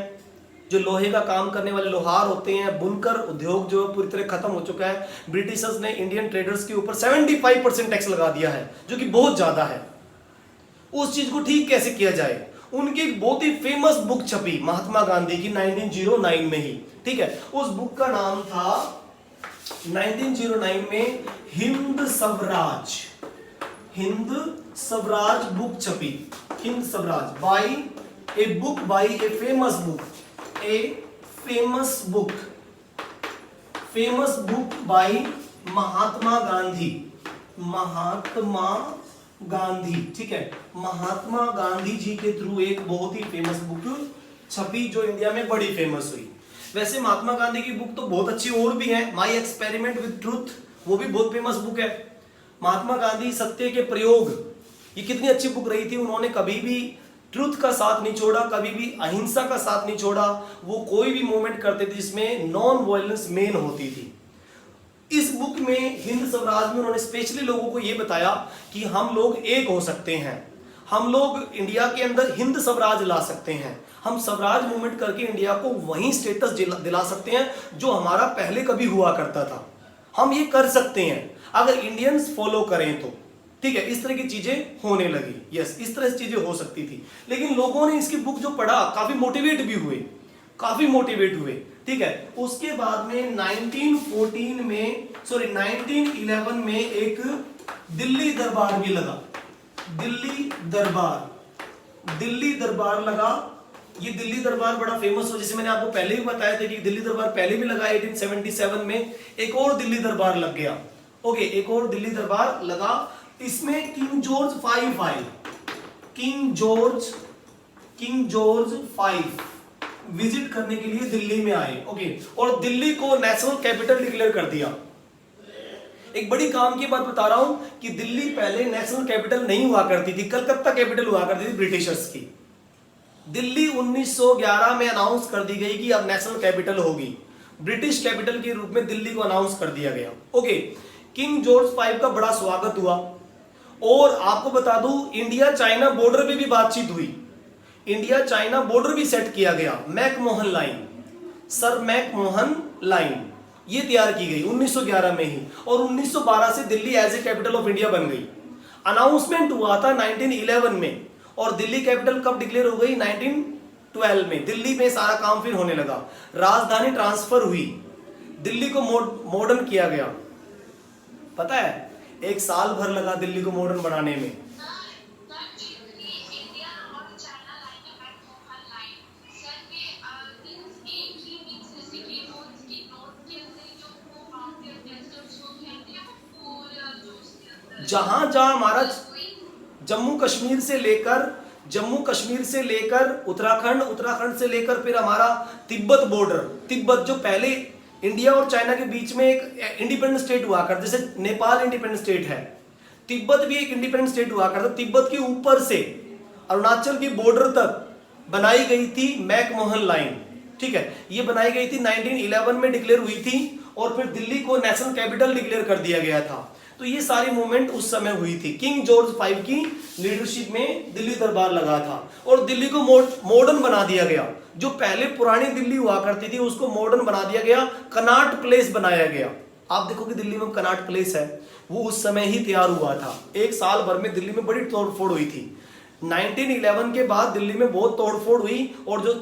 जो लोहे का काम करने वाले लोहार होते हैं, बुनकर उद्योग जो पूरी तरह खत्म हो चुका है। ब्रिटिशर्स ने इंडियन ट्रेडर्स के ऊपर 75% टैक्स लगा दिया है, जो कि बहुत ज्यादा है। उस चीज को ठीक कैसे किया जाए, उनकी एक बहुत ही फेमस बुक छपी महात्मा गांधी की 1909 में ही, ठीक है। उस बुक का नाम था 1909 में हिंद स्वराज, हिंद स्वराज बुक छपी, Hind Swaraj by a book by a famous book, a famous book by Mahatma Gandhi, Mahatma Gandhi, ठीक है। महात्मा गांधी जी के थ्रू एक बहुत ही फेमस बुक छपी जो इंडिया में बड़ी फेमस हुई। वैसे महात्मा गांधी की बुक तो बहुत अच्छी और भी है, माई एक्सपेरिमेंट विद ट्रूथ, वो भी बहुत फेमस बुक है। महात्मा गांधी सत्य के प्रयोग, ये कितनी अच्छी बुक रही थी। उन्होंने कभी भी ट्रूथ का साथ नहीं छोड़ा, कभी भी अहिंसा का साथ नहीं छोड़ा। वो कोई भी मूवमेंट करते थे जिसमें नॉन वायलेंस मेन होती थी। इस बुक में हिंद स्वराज में उन्होंने स्पेशली लोगों को यह बताया कि हम लोग एक हो सकते हैं, हम लोग इंडिया के अंदर हिंद स्वराज ला सकते हैं, हम स्वराज मूवमेंट करके इंडिया को वही स्टेटस दिला सकते हैं जो हमारा पहले कभी हुआ करता था। हम ये कर सकते हैं अगर इंडियंस फॉलो करें तो, ठीक है। इस तरह की चीजें होने लगी, यस, इस तरह से चीजें हो सकती थी। लेकिन लोगों ने इसकी बुक जो पढ़ा काफी मोटिवेट भी हुए, काफी मोटिवेट हुए, ठीक है। उसके बाद में 1911 में एक दिल्ली दरबार भी लगा, दिल्ली दरबार लगा। ये दिल्ली दरबार बड़ा फेमस हो, जैसे मैंने आपको पहले भी बताया था कि दिल्ली दरबार पहले भी लगा 1877 में, एक और दिल्ली दरबार लग गया। ओके, एक और दिल्ली दरबार लगा। इसमें किंग जॉर्ज V विजिट करने के लिए दिल्ली में आए, ओके, और दिल्ली को नेशनल कैपिटल डिक्लेयर कर दिया। एक बड़ी काम की बात बता रहा हूं कि दिल्ली पहले नेशनल कैपिटल नहीं हुआ करती थी, कलकत्ता कैपिटल हुआ करती थी ब्रिटिशर्स की। दिल्ली 1911 में अनाउंस कर दी गई कि अब नेशनल कैपिटल होगी, ब्रिटिश कैपिटल के रूप में दिल्ली को अनाउंस कर दिया गया। ओके, किंग जॉर्ज V का बड़ा स्वागत हुआ। और आपको बता दूं, इंडिया चाइना बॉर्डर पे भी बातचीत हुई, इंडिया चाइना बॉर्डर भी सेट किया गया। McMahon line, sir McMahon line ये तैयार की गई 1911 में ही, और 1912 से Delhi as a capital of India बन गई। अनाउंसमेंट हुआ था 1911 में, और दिल्ली कैपिटल कब डिक्लेयर हो गई? 1912 में। दिल्ली में सारा काम फिर होने लगा, राजधानी ट्रांसफर हुई, दिल्ली को मॉडर्न किया गया। पता है, 1 साल भर लगा दिल्ली को मॉडर्न बनाने में। जहां जहां हमारा जम्मू कश्मीर से लेकर उत्तराखंड से लेकर फिर हमारा तिब्बत बॉर्डर, तिब्बत जो पहले इंडिया और चाइना के बीच में एक इंडिपेंडेंट स्टेट हुआ करता, जैसे नेपाल इंडिपेंडेंट स्टेट है, तिब्बत भी एक इंडिपेंडेंट स्टेट हुआ करता। तिब्बत के ऊपर से अरुणाचल की बॉर्डर तक बनाई गई थी मैकमोहन लाइन, ठीक है। ये बनाई गई थी 1911 में डिक्लेयर हुई थी, और फिर दिल्ली को नेशनल कैपिटल डिक्लेयर कर दिया गया था। तो ये सारी मूवमेंट उस समय हुई थी। किंग जॉर्ज V की लीडरशिप में दिल्ली दरबार लगा था, और दिल्ली को मॉडर्न बना दिया गया। जो पहले पुरानी दिल्ली हुआ करती थी उसको मॉडर्न बना दिया गया, कनॉट प्लेस बनाया गया। आप देखोगे दिल्ली में कनॉट प्लेस है, वो उस समय ही तैयार हुआ था। 1 साल भर में दिल्ली में बड़ी तोड़फोड़ हुई थी। 1911 के बाद दिल्ली में बहुत तोड़फोड़ हुई, और जो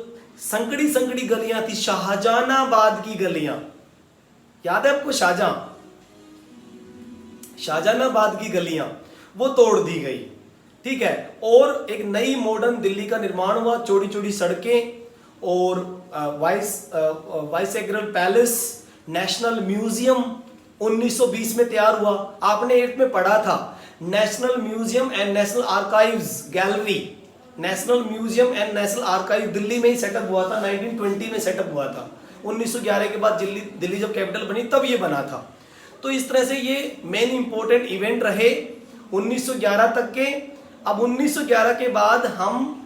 संकड़ी गलियां थी, शाहजहानाबाद की गलियां, याद है आपको? शाहजहानाबाद की गलियां वो तोड़ दी गई, ठीक है। और एक नई मॉडर्न दिल्ली का निर्माण हुआ, चौड़ी चौड़ी सड़कें, और वाइसरेगल पैलेस, नेशनल म्यूजियम 1920 में तैयार हुआ। आपने 8th में पढ़ा था, national museum and national archives gallery, national museum and national archive Delhi में ही सेटअप हुआ था, 1920 में सेटअप हुआ था। 1911 के बाद दिल्ली जब कैपिटल बनी तब ये बना था। तो इस तरह से ये मेन इंपॉर्टेंट इवेंट रहे 1911 तक के। अब 1911 के बाद हम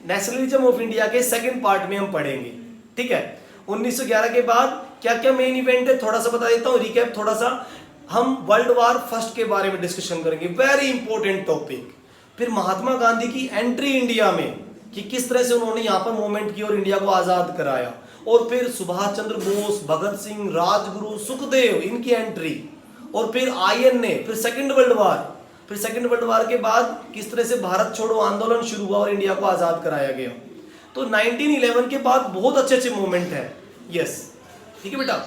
नेशनलिज्म ऑफ इंडिया के सेकंड पार्ट में हम पढ़ेंगे, ठीक है। 1911 के बाद क्या क्या मेन इवेंट है थोड़ा सा बता देता हूँ, रिकैप थोड़ा सा। हम वर्ल्ड वार फर्स्ट के बारे में डिस्कशन करेंगे, वेरी इंपॉर्टेंट टॉपिक। फिर महात्मा गांधी की एंट्री इंडिया में कि किस तरह से उन्होंने यहाँ पर मूवमेंट की और इंडिया को आजाद कराया। और फिर सुभाष चंद्र बोस, भगत सिंह, राजगुरु, सुखदेव, इनकी एंट्री। और फिर आईएनए, फिर सेकंड वर्ल्ड वार। फिर सेकंड वर्ल्ड वार के बाद किस तरह से भारत छोड़ो आंदोलन शुरू हुआ और इंडिया को आजाद कराया गया। तो 1911 के बाद बहुत अच्छे अच्छे मूवमेंट है। यस, ठीक है बेटा।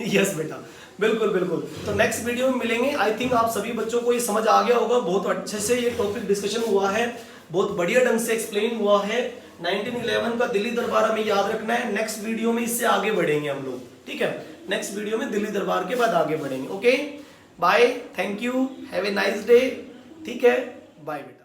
यस बेटा, बिल्कुल बिल्कुल। तो नेक्स्ट वीडियो में मिलेंगे। आई थिंक आप सभी बच्चों को ये समझ आ गया होगा, बहुत अच्छे से ये टॉपिक डिस्कशन हुआ है, बहुत बढ़िया ढंग से एक्सप्लेन हुआ है। 1911 का दिल्ली दरबार हमें याद रखना है। नेक्स्ट वीडियो में इससे आगे बढ़ेंगे हम लोग, ठीक है। नेक्स्ट वीडियो में दिल्ली दरबार के बाद आगे बढ़ेंगे। Okay, bye, thank you, have a nice day, ठीक है, बाय बेटा।